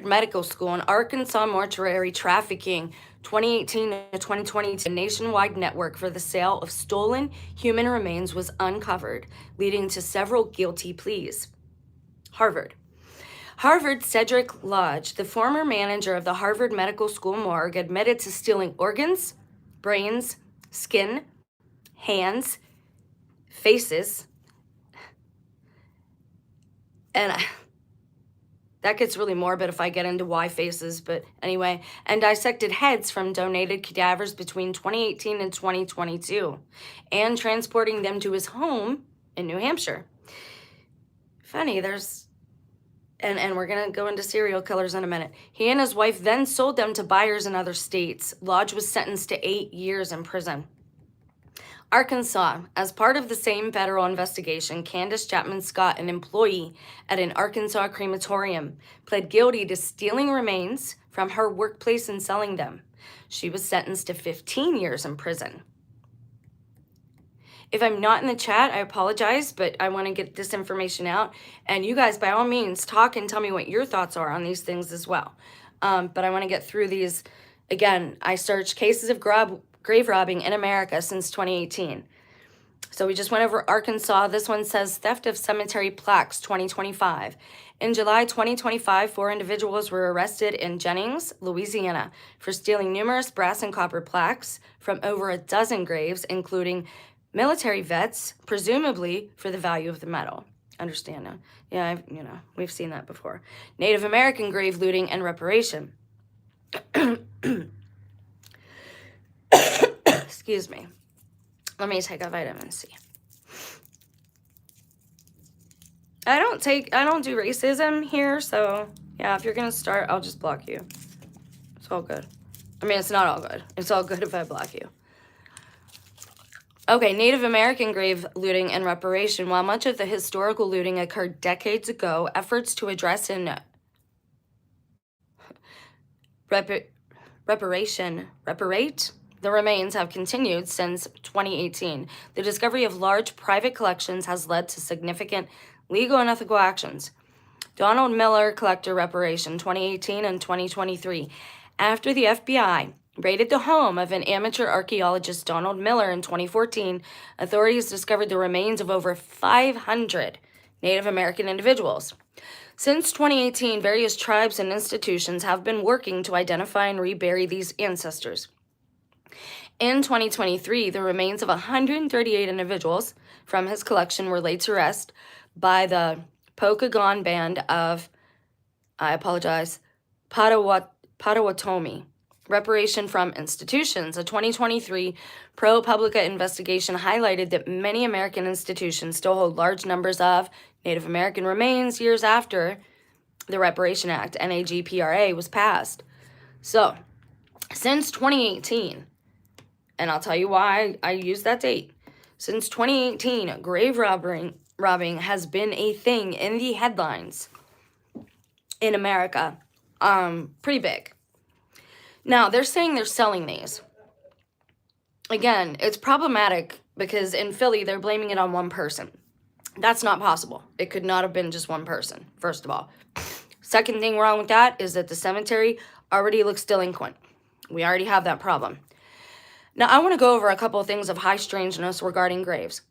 Medical School and Arkansas mortuary trafficking 2018 to 2022, a nationwide network for the sale of stolen human remains was uncovered, leading to several guilty pleas. Harvard Cedric Lodge, the former manager of the Harvard Medical School morgue, admitted to stealing organs, brains, skin, hands, faces, and that gets really morbid if I get into why faces, but anyway, and dissected heads from donated cadavers between 2018 and 2022, and transporting them to his home in New Hampshire. Funny, and we're going to go into serial killers in a minute. He and his wife then sold them to buyers in other states. Lodge was sentenced to 8 years in prison. Arkansas. As part of the same federal investigation, Candace Chapman Scott, an employee at an Arkansas crematorium, pled guilty to stealing remains from her workplace and selling them. She was sentenced to 15 years in prison. If I'm not in the chat, I apologize, but I want to get this information out. And you guys, by all means, talk and tell me what your thoughts are on these things as well. But I want to get through these. Again, I searched cases of grave robbing in America since 2018. So we just went over Arkansas. This one says theft of cemetery plaques 2025. In July 2025, 4 individuals were arrested in Jennings, Louisiana, for stealing numerous brass and copper plaques from over a dozen graves, including military vets, presumably for the value of the metal. Understand now? Yeah, we've seen that before. Native American grave looting and reparation. Excuse me. Let me take a vitamin C. I don't do racism here, so yeah, if you're gonna start, I'll just block you. It's all good. I mean, it's not all good. It's all good if I block you. Okay, Native American grave looting and reparation. While much of the historical looting occurred decades ago, efforts to address and reparate the remains have continued since 2018. The discovery of large private collections has led to significant legal and ethical actions. Donald Miller Collector Reparation, 2018 and 2023. After the FBI raided the home of an amateur archaeologist, Donald Miller, in 2014, authorities discovered the remains of over 500 Native American individuals. Since 2018, various tribes and institutions have been working to identify and rebury these ancestors. In 2023, the remains of 138 individuals from his collection were laid to rest by the Pokagon Band of, Potawatomi. Reparation from institutions. A 2023 ProPublica investigation highlighted that many American institutions still hold large numbers of Native American remains years after the Reparation Act, NAGPRA, was passed. So, since 2018, and I'll tell you why I use that date. Since 2018, grave robbing has been a thing in the headlines in America. Pretty big. Now, they're saying they're selling these. Again, it's problematic because in Philly, they're blaming it on one person. That's not possible. It could not have been just one person, first of all. Second thing wrong with that is that the cemetery already looks delinquent. We already have that problem. Now, I want to go over a couple of things of high strangeness regarding graves.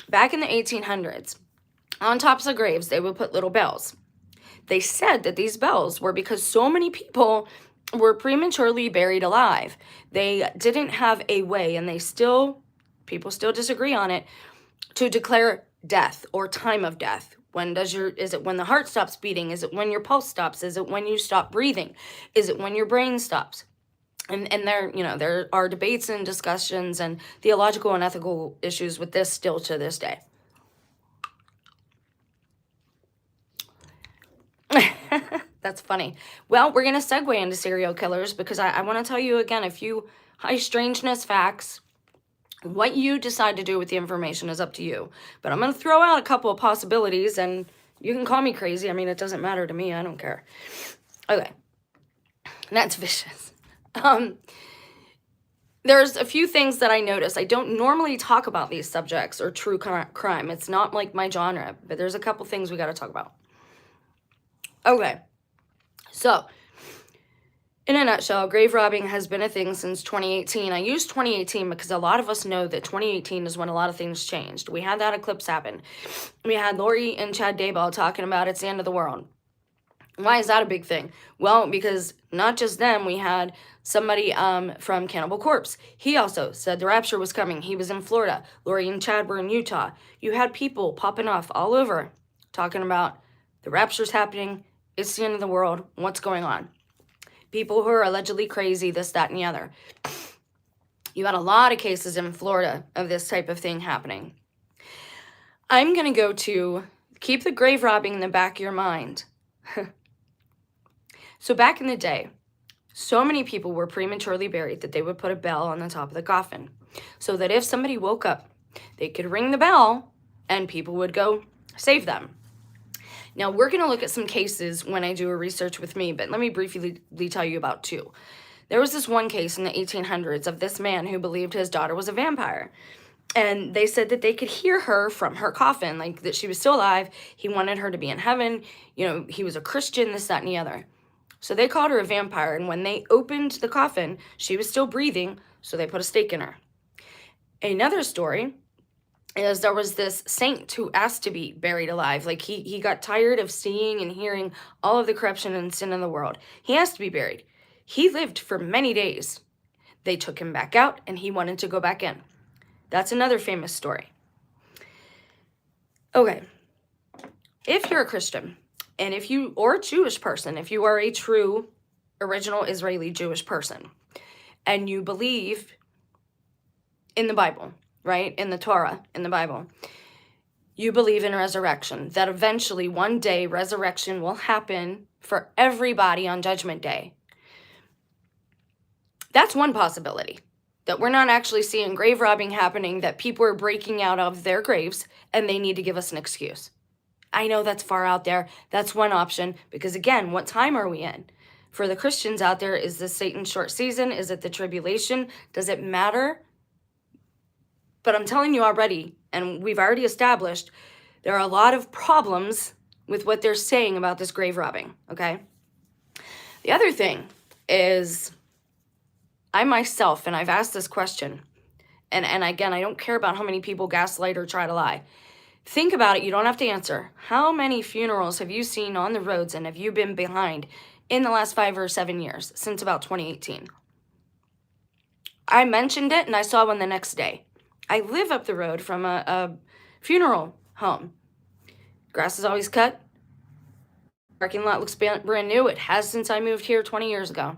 Back in the 1800s, on tops of graves, they would put little bells. They said that these bells were because so many people were prematurely buried alive. They didn't have a way, and people still disagree on it, to declare death or time of death. Is it when the heart stops beating? Is it when your pulse stops? Is it when you stop breathing? Is it when your brain stops? And there are debates and discussions and theological and ethical issues with this still to this day. That's funny. Well, we're going to segue into serial killers because I want to tell you again a few high strangeness facts. What you decide to do with the information is up to you. But I'm going to throw out a couple of possibilities, and you can call me crazy. I mean, it doesn't matter to me. I don't care. Okay. That's vicious. There's a few things that I noticed. I don't normally talk about these subjects or true crime. It's not like my genre, but there's a couple things we got to talk about. Okay. So, in a nutshell, grave robbing has been a thing since 2018. I use 2018 because a lot of us know that 2018 is when a lot of things changed. We had that eclipse happen. We had Lori and Chad Daybell talking about it's the end of the world. Why is that a big thing? Well, because not just them, we had somebody from Cannibal Corpse. He also said the rapture was coming. He was in Florida. Lori and Chad were in Utah. You had people popping off all over talking about the rapture's happening. It's the end of the world. What's going on? People who are allegedly crazy, this, that, and the other. You had a lot of cases in Florida of this type of thing happening. I'm going to go to keep the grave robbing in the back of your mind. So back in the day, so many people were prematurely buried that they would put a bell on the top of the coffin so that if somebody woke up, they could ring the bell and people would go save them. Now, we're going to look at some cases when I do a research with me, but let me briefly tell you about two. There was this one case in the 1800s of this man who believed his daughter was a vampire. And they said that they could hear her from her coffin, like that she was still alive. He wanted her to be in heaven. He was a Christian, this, that, and the other. So they called her a vampire, and when they opened the coffin, she was still breathing, so they put a stake in her. Another story is there was this saint who asked to be buried alive. Like, he got tired of seeing and hearing all of the corruption and sin in the world. He asked to be buried. He lived for many days. They took him back out, and he wanted to go back in. That's another famous story. Okay. If you're a Christian, and or a Jewish person, if you are a true original Israeli Jewish person, and you believe in the Bible, right? In the Torah, in the Bible, you believe in resurrection, that eventually one day resurrection will happen for everybody on Judgment Day. That's one possibility, that we're not actually seeing grave robbing happening, that people are breaking out of their graves and they need to give us an excuse. I know that's far out there. That's one option because, again, what time are we in? For the Christians out there, is this Satan's short season? Is it the tribulation? Does it matter? But I'm telling you already, and we've already established, there are a lot of problems with what they're saying about this grave robbing, okay? The other thing is, I myself, and I've asked this question, and again, I don't care about how many people gaslight or try to lie. Think about it. You don't have to answer. How many funerals have you seen on the roads and have you been behind in the last 5 or 7 years since about 2018? I mentioned it and I saw one the next day. I live up the road from a funeral home. Grass is always cut. Parking lot looks brand new. It has since I moved here 20 years ago.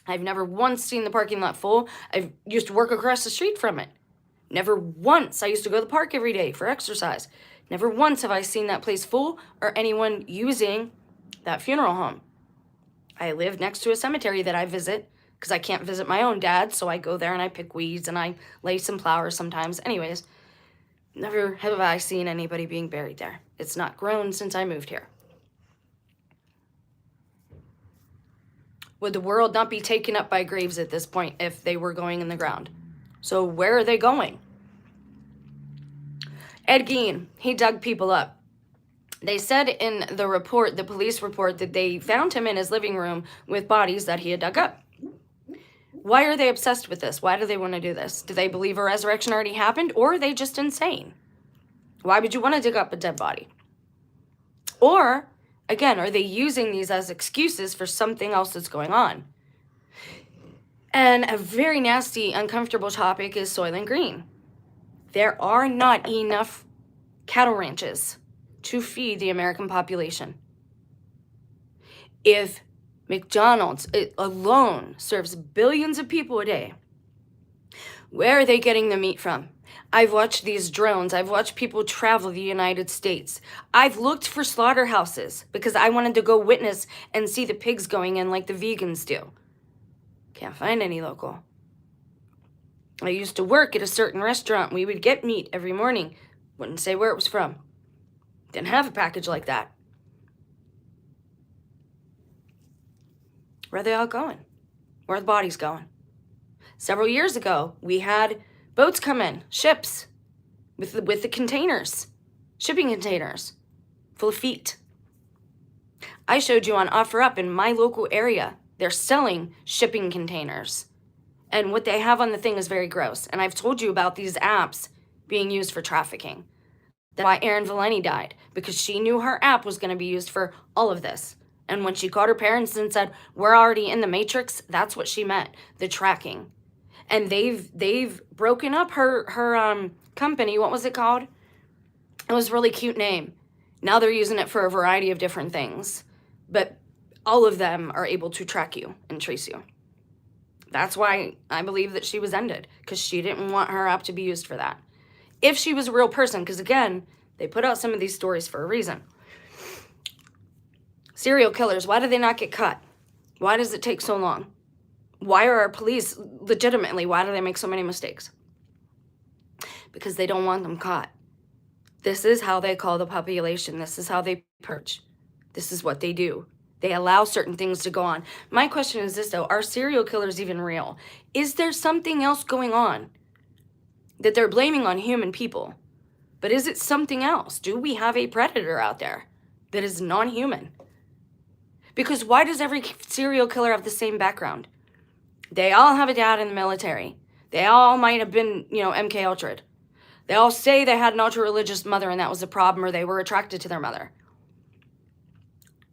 I've never once seen the parking lot full. I used to work across the street from it. Never once. I used to go to the park every day for exercise. Never once have I seen that place full or anyone using that funeral home. I live next to a cemetery that I visit because I can't visit my own dad, so I go there and I pick weeds and I lay some flowers sometimes. Anyways, never have I seen anybody being buried there. It's not grown since I moved here. Would the world not be taken up by graves at this point if they were going in the ground? So where are they going? Ed Gein, he dug people up. They said in the report, the police report, that they found him in his living room with bodies that he had dug up. Why are they obsessed with this? Why do they want to do this? Do they believe a resurrection already happened, or are they just insane? Why would you want to dig up a dead body? Or, again, are they using these as excuses for something else that's going on? And a very nasty, uncomfortable topic is Soylent Green. There are not enough cattle ranches to feed the American population. If McDonald's alone serves billions of people a day, where are they getting the meat from? I've watched these drones. I've watched people travel the United States. I've looked for slaughterhouses because I wanted to go witness and see the pigs going in like the vegans do. Can't find any local. I used to work at a certain restaurant. We would get meat every morning. Wouldn't say where it was from. Didn't have a package like that. Where are they all going? Where are the bodies going? Several years ago, we had boats come in, ships, with the containers, shipping containers, full of feet. I showed you on OfferUp in my local area. They're selling shipping containers. And what they have on the thing is very gross. And I've told you about these apps being used for trafficking. That's why Erin Valeni died, because she knew her app was going to be used for all of this. And when she called her parents and said, we're already in the matrix, that's what she meant, the tracking. And they've broken up her company. What was it called? It was a really cute name. Now they're using it for a variety of different things. But all of them are able to track you and trace you. That's why I believe that she was ended, because she didn't want her app to be used for that. If she was a real person, because again, they put out some of these stories for a reason. Serial killers, why do they not get caught? Why does it take so long? Why are our police, legitimately, why do they make so many mistakes? Because they don't want them caught. This is how they call the population. This is how they purge. This is what they do. They allow certain things to go on. My question is this, though. Are serial killers even real? Is there something else going on that they're blaming on human people? But is it something else? Do we have a predator out there that is non-human? Because why does every serial killer have the same background? They all have a dad in the military. They all might have been, MK Ultra'd. They all say they had an ultra-religious mother and that was a problem, or they were attracted to their mother.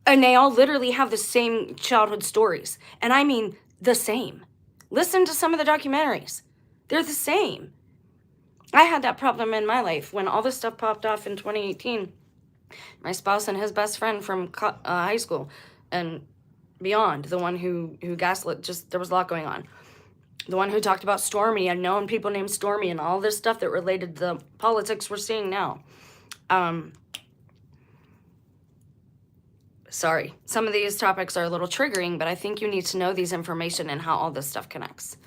And they all literally have the same childhood stories. And I mean the same. Listen to some of the documentaries. They're the same. I had that problem in my life when all this stuff popped off in 2018. My spouse and his best friend from high school and beyond, the one who gaslit, there was a lot going on. The one who talked about Stormy and knowing people named Stormy and all this stuff that related to the politics we're seeing now. Sorry, some of these topics are a little triggering, but I think you need to know these information and how all this stuff connects.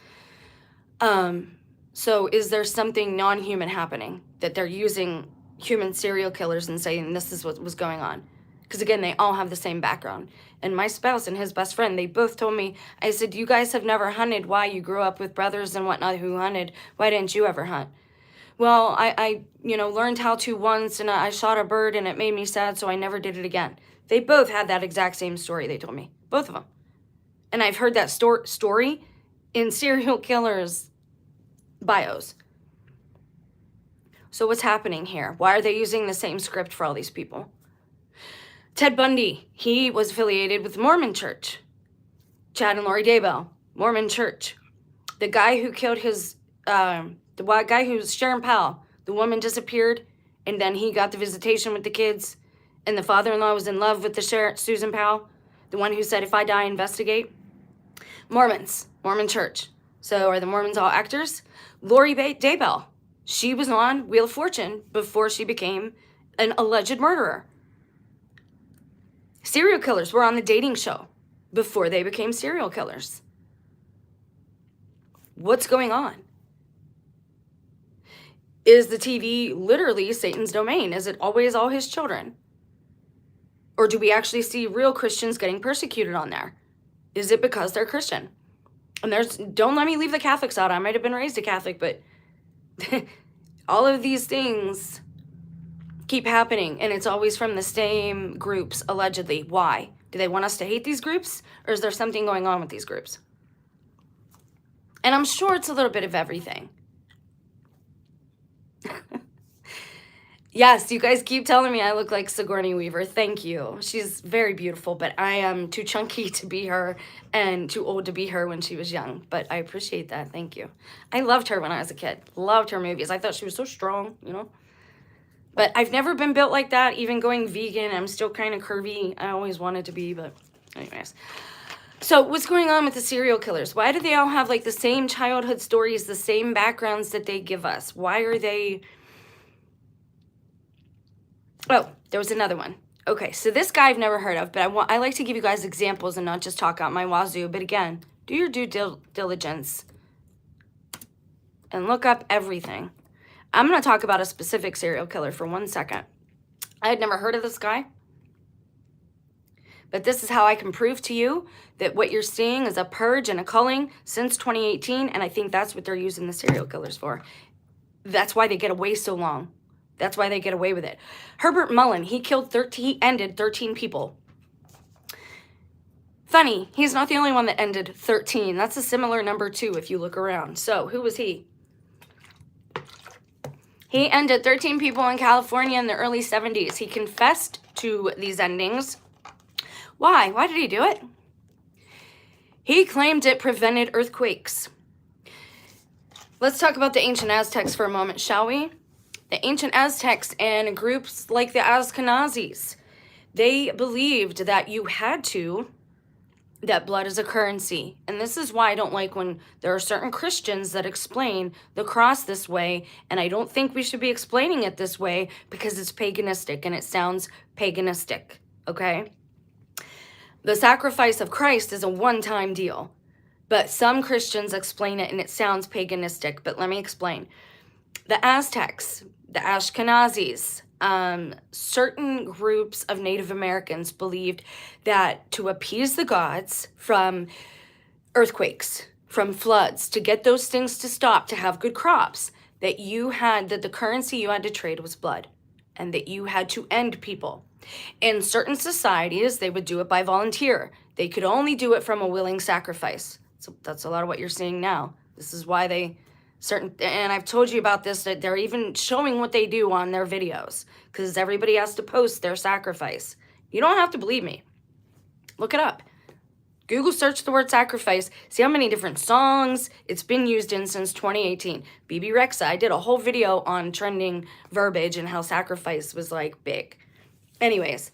So is there something non-human happening that they're using human serial killers and saying this is what was going on? Because again, they all have the same background. And my spouse and his best friend, they both told me, I said, you guys have never hunted. Why? You grew up with brothers and whatnot who hunted. Why didn't you ever hunt? Well, I learned how to once, and I shot a bird and it made me sad, so I never did it again. They both had that exact same story, they told me. Both of them. And I've heard that story in serial killers' bios. So what's happening here? Why are they using the same script for all these people? Ted Bundy, he was affiliated with the Mormon Church. Chad and Lori Daybell, Mormon Church. The guy who killed the guy who's Sharon Powell, the woman disappeared, and then he got the visitation with the kids, and the father-in-law was in love with the Susan Powell, the one who said, if I die, investigate. Mormons, Mormon Church. So are the Mormons all actors? Lori Daybell, she was on Wheel of Fortune before she became an alleged murderer. Serial killers were on the dating show before they became serial killers. What's going on? Is the TV literally Satan's domain? Is it always all his children? Or do we actually see real Christians getting persecuted on there? Is it because they're Christian? And don't let me leave the Catholics out. I might have been raised a Catholic, but all of these things keep happening, and it's always from the same groups, allegedly. Why? Do they want us to hate these groups, or is there something going on with these groups? And I'm sure it's a little bit of everything. Yes, you guys keep telling me I look like Sigourney Weaver. Thank you. She's very beautiful, but I am too chunky to be her and too old to be her when she was young. But I appreciate that. Thank you. I loved her when I was a kid. Loved her movies. I thought she was so strong, you know. But I've never been built like that. Even going vegan, I'm still kind of curvy. I always wanted to be, but anyways. So what's going on with the serial killers? Why do they all have like the same childhood stories, the same backgrounds that they give us? Why are they... Oh, there was another one. Okay, so this guy I've never heard of, but I like to give you guys examples and not just talk out my wazoo. But again, do your due diligence and look up everything. I'm going to talk about a specific serial killer for 1 second. I had never heard of this guy, but this is how I can prove to you that what you're seeing is a purge and a culling since 2018, and I think that's what they're using the serial killers for. That's why they get away so long. That's why they get away with it. Herbert Mullins, he ended 13 people. Funny, he's not the only one that ended 13. That's a similar number too if you look around. So, who was he? He ended 13 people in California in the early 70s. He confessed to these endings. Why? Why did he do it? He claimed it prevented earthquakes. Let's talk about the ancient Aztecs for a moment, shall we? The ancient Aztecs and groups like the Ashkenazis, they believed that that blood is a currency. And this is why I don't like when there are certain Christians that explain the cross this way, and I don't think we should be explaining it this way because it's paganistic and it sounds paganistic, okay? The sacrifice of Christ is a one-time deal, but some Christians explain it and it sounds paganistic, but let me explain. The Aztecs, the Ashkenazis, certain groups of Native Americans believed that to appease the gods from earthquakes, from floods, to get those things to stop, to have good crops, that the currency you had to trade was blood, and that you had to end people. In certain societies, they would do it by volunteer. They could only do it from a willing sacrifice. So that's a lot of what you're seeing now. This is why and I've told you about this, that they're even showing what they do on their videos because everybody has to post their sacrifice. You don't have to believe me. Look it up. Google search the word sacrifice. See how many different songs it's been used in since 2018. BB Rexa, I did a whole video on trending verbiage and how sacrifice was like big. Anyways,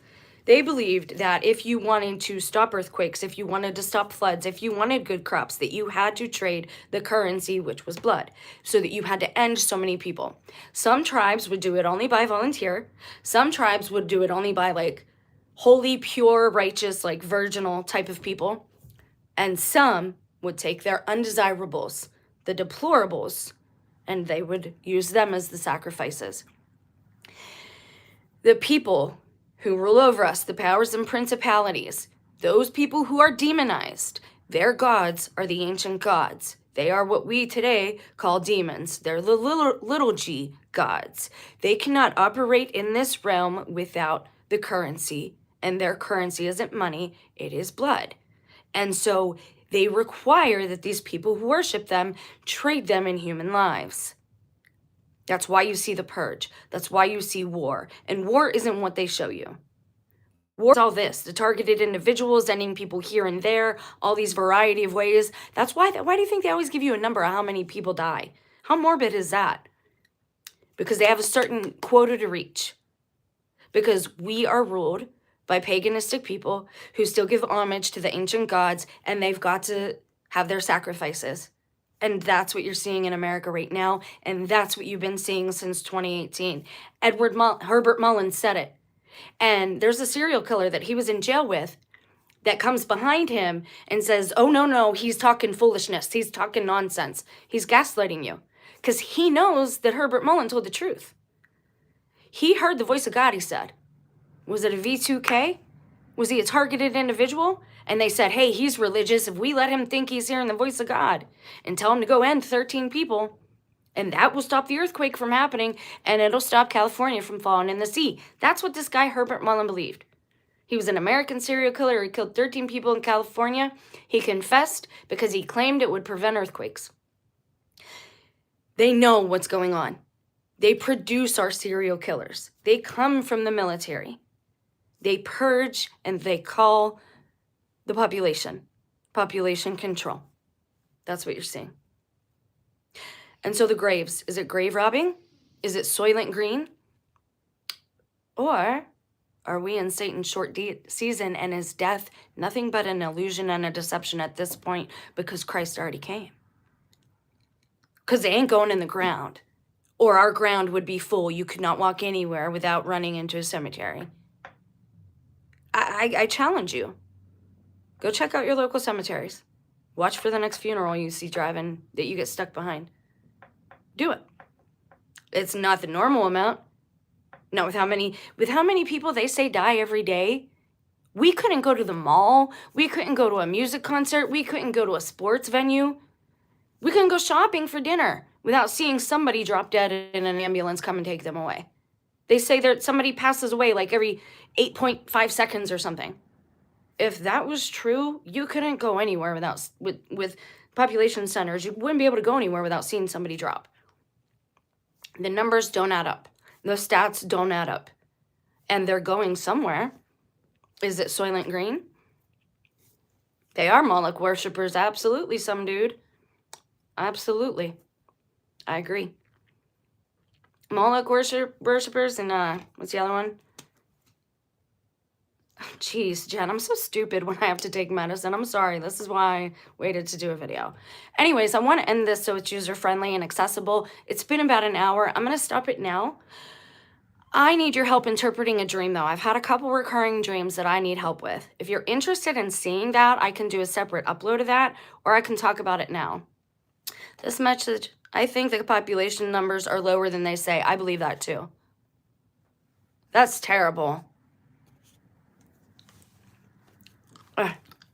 they believed that if you wanted to stop earthquakes, if you wanted to stop floods, if you wanted good crops, that you had to trade the currency, which was blood, so that you had to end so many people. Some tribes would do it only by volunteer. Some tribes would do it only by like holy, pure, righteous, like virginal type of people. And some would take their undesirables, the deplorables, and they would use them as the sacrifices. The people who rule over us, the powers and principalities, those people who are demonized, their gods are the ancient gods. They are what we today call demons. They're the little g gods. They cannot operate in this realm without the currency, and their currency isn't money, it is blood. And so they require that these people who worship them trade them in human lives. That's why you see the purge. That's why you see war. And war isn't what they show you. War is all this, the targeted individuals, ending people here and there, all these variety of ways. That's why do you think they always give you a number of how many people die? How morbid is that? Because they have a certain quota to reach. Because we are ruled by paganistic people who still give homage to the ancient gods, and they've got to have their sacrifices. And that's what you're seeing in America right now, and that's what you've been seeing since 2018. Herbert Mullins said it. And there's a serial killer that he was in jail with that comes behind him and says, oh, no, he's talking foolishness. He's talking nonsense. He's gaslighting you. Because he knows that Herbert Mullins told the truth. He heard the voice of God, he said. Was it a V2K? Was he a targeted individual? And they said, hey, he's religious. If we let him think he's hearing the voice of God and tell him to go end 13 people, and that will stop the earthquake from happening, and it'll stop California from falling in the sea. That's what this guy Herbert Mullins believed. He was an American serial killer. He killed 13 people in California. He confessed because he claimed it would prevent earthquakes. They know what's going on. They produce our serial killers. They come from the military. They purge and they call the population control. That's what you're seeing. And so the graves, is it grave robbing? Is it Soylent Green? Or are we in Satan's short season and is death nothing but an illusion and a deception at this point because Christ already came? Because they ain't going in the ground. Or our ground would be full. You could not walk anywhere without running into a cemetery. I challenge you. Go check out your local cemeteries. Watch for the next funeral you see driving that you get stuck behind. Do it. It's not the normal amount. No, with how many people they say die every day. We couldn't go to the mall. We couldn't go to a music concert. We couldn't go to a sports venue. We couldn't go shopping for dinner without seeing somebody drop dead in an ambulance come and take them away. They say that somebody passes away like every 8.5 seconds or something. If that was true, you couldn't go anywhere without, with population centers, you wouldn't be able to go anywhere without seeing somebody drop. The numbers don't add up. The stats don't add up. And they're going somewhere. Is it Soylent Green? They are Moloch worshippers. Absolutely, some dude. Absolutely. I agree. Moloch worshippers and what's the other one? Jeez, Jen, I'm so stupid when I have to take medicine. I'm sorry. This is why I waited to do a video. Anyways, I want to end this so it's user-friendly and accessible. It's been about an hour. I'm going to stop it now. I need your help interpreting a dream, though. I've had a couple recurring dreams that I need help with. If you're interested in seeing that, I can do a separate upload of that, or I can talk about it now. This message, I think the population numbers are lower than they say. I believe that, too. That's terrible.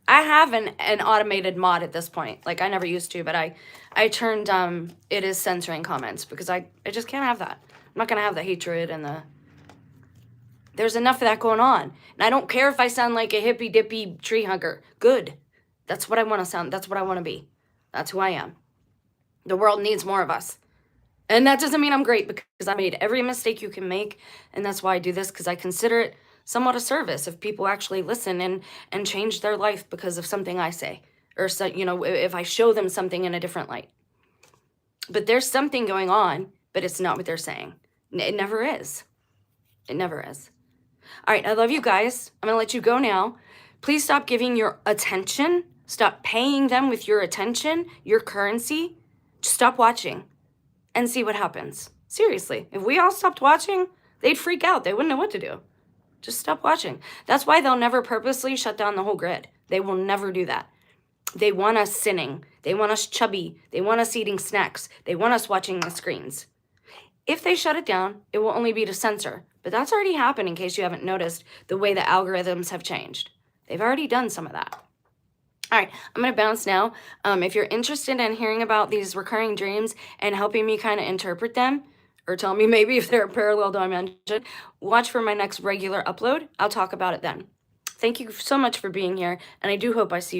I have an automated mod at this point. Like, I never used to, but I turned, it is censoring comments because I just can't have that. I'm not going to have the hatred and there's enough of that going on. And I don't care if I sound like a hippy-dippy tree hugger. Good. That's what I want to sound. That's what I want to be. That's who I am. The world needs more of us. And that doesn't mean I'm great because I made every mistake you can make. And that's why I do this, because I consider it somewhat a service if people actually listen and change their life because of something I say. Or, so, you know, if I show them something in a different light. But there's something going on, but it's not what they're saying. It never is. It never is. All right, I love you guys. I'm going to let you go now. Please stop giving your attention. Stop paying them with your attention, your currency. Just stop watching and see what happens. Seriously, if we all stopped watching, they'd freak out. They wouldn't know what to do. Just stop watching. That's why they'll never purposely shut down the whole grid. They will never do that. They want us sinning. They want us chubby. They want us eating snacks. They want us watching the screens. If they shut it down, it will only be to censor. But that's already happened in case you haven't noticed the way the algorithms have changed. They've already done some of that. All right, I'm going to bounce now. If you're interested in hearing about these recurring dreams and helping me kind of interpret them, or tell me maybe if they're a parallel dimension, watch for my next regular upload. I'll talk about it then. Thank you so much for being here, and I do hope I see you.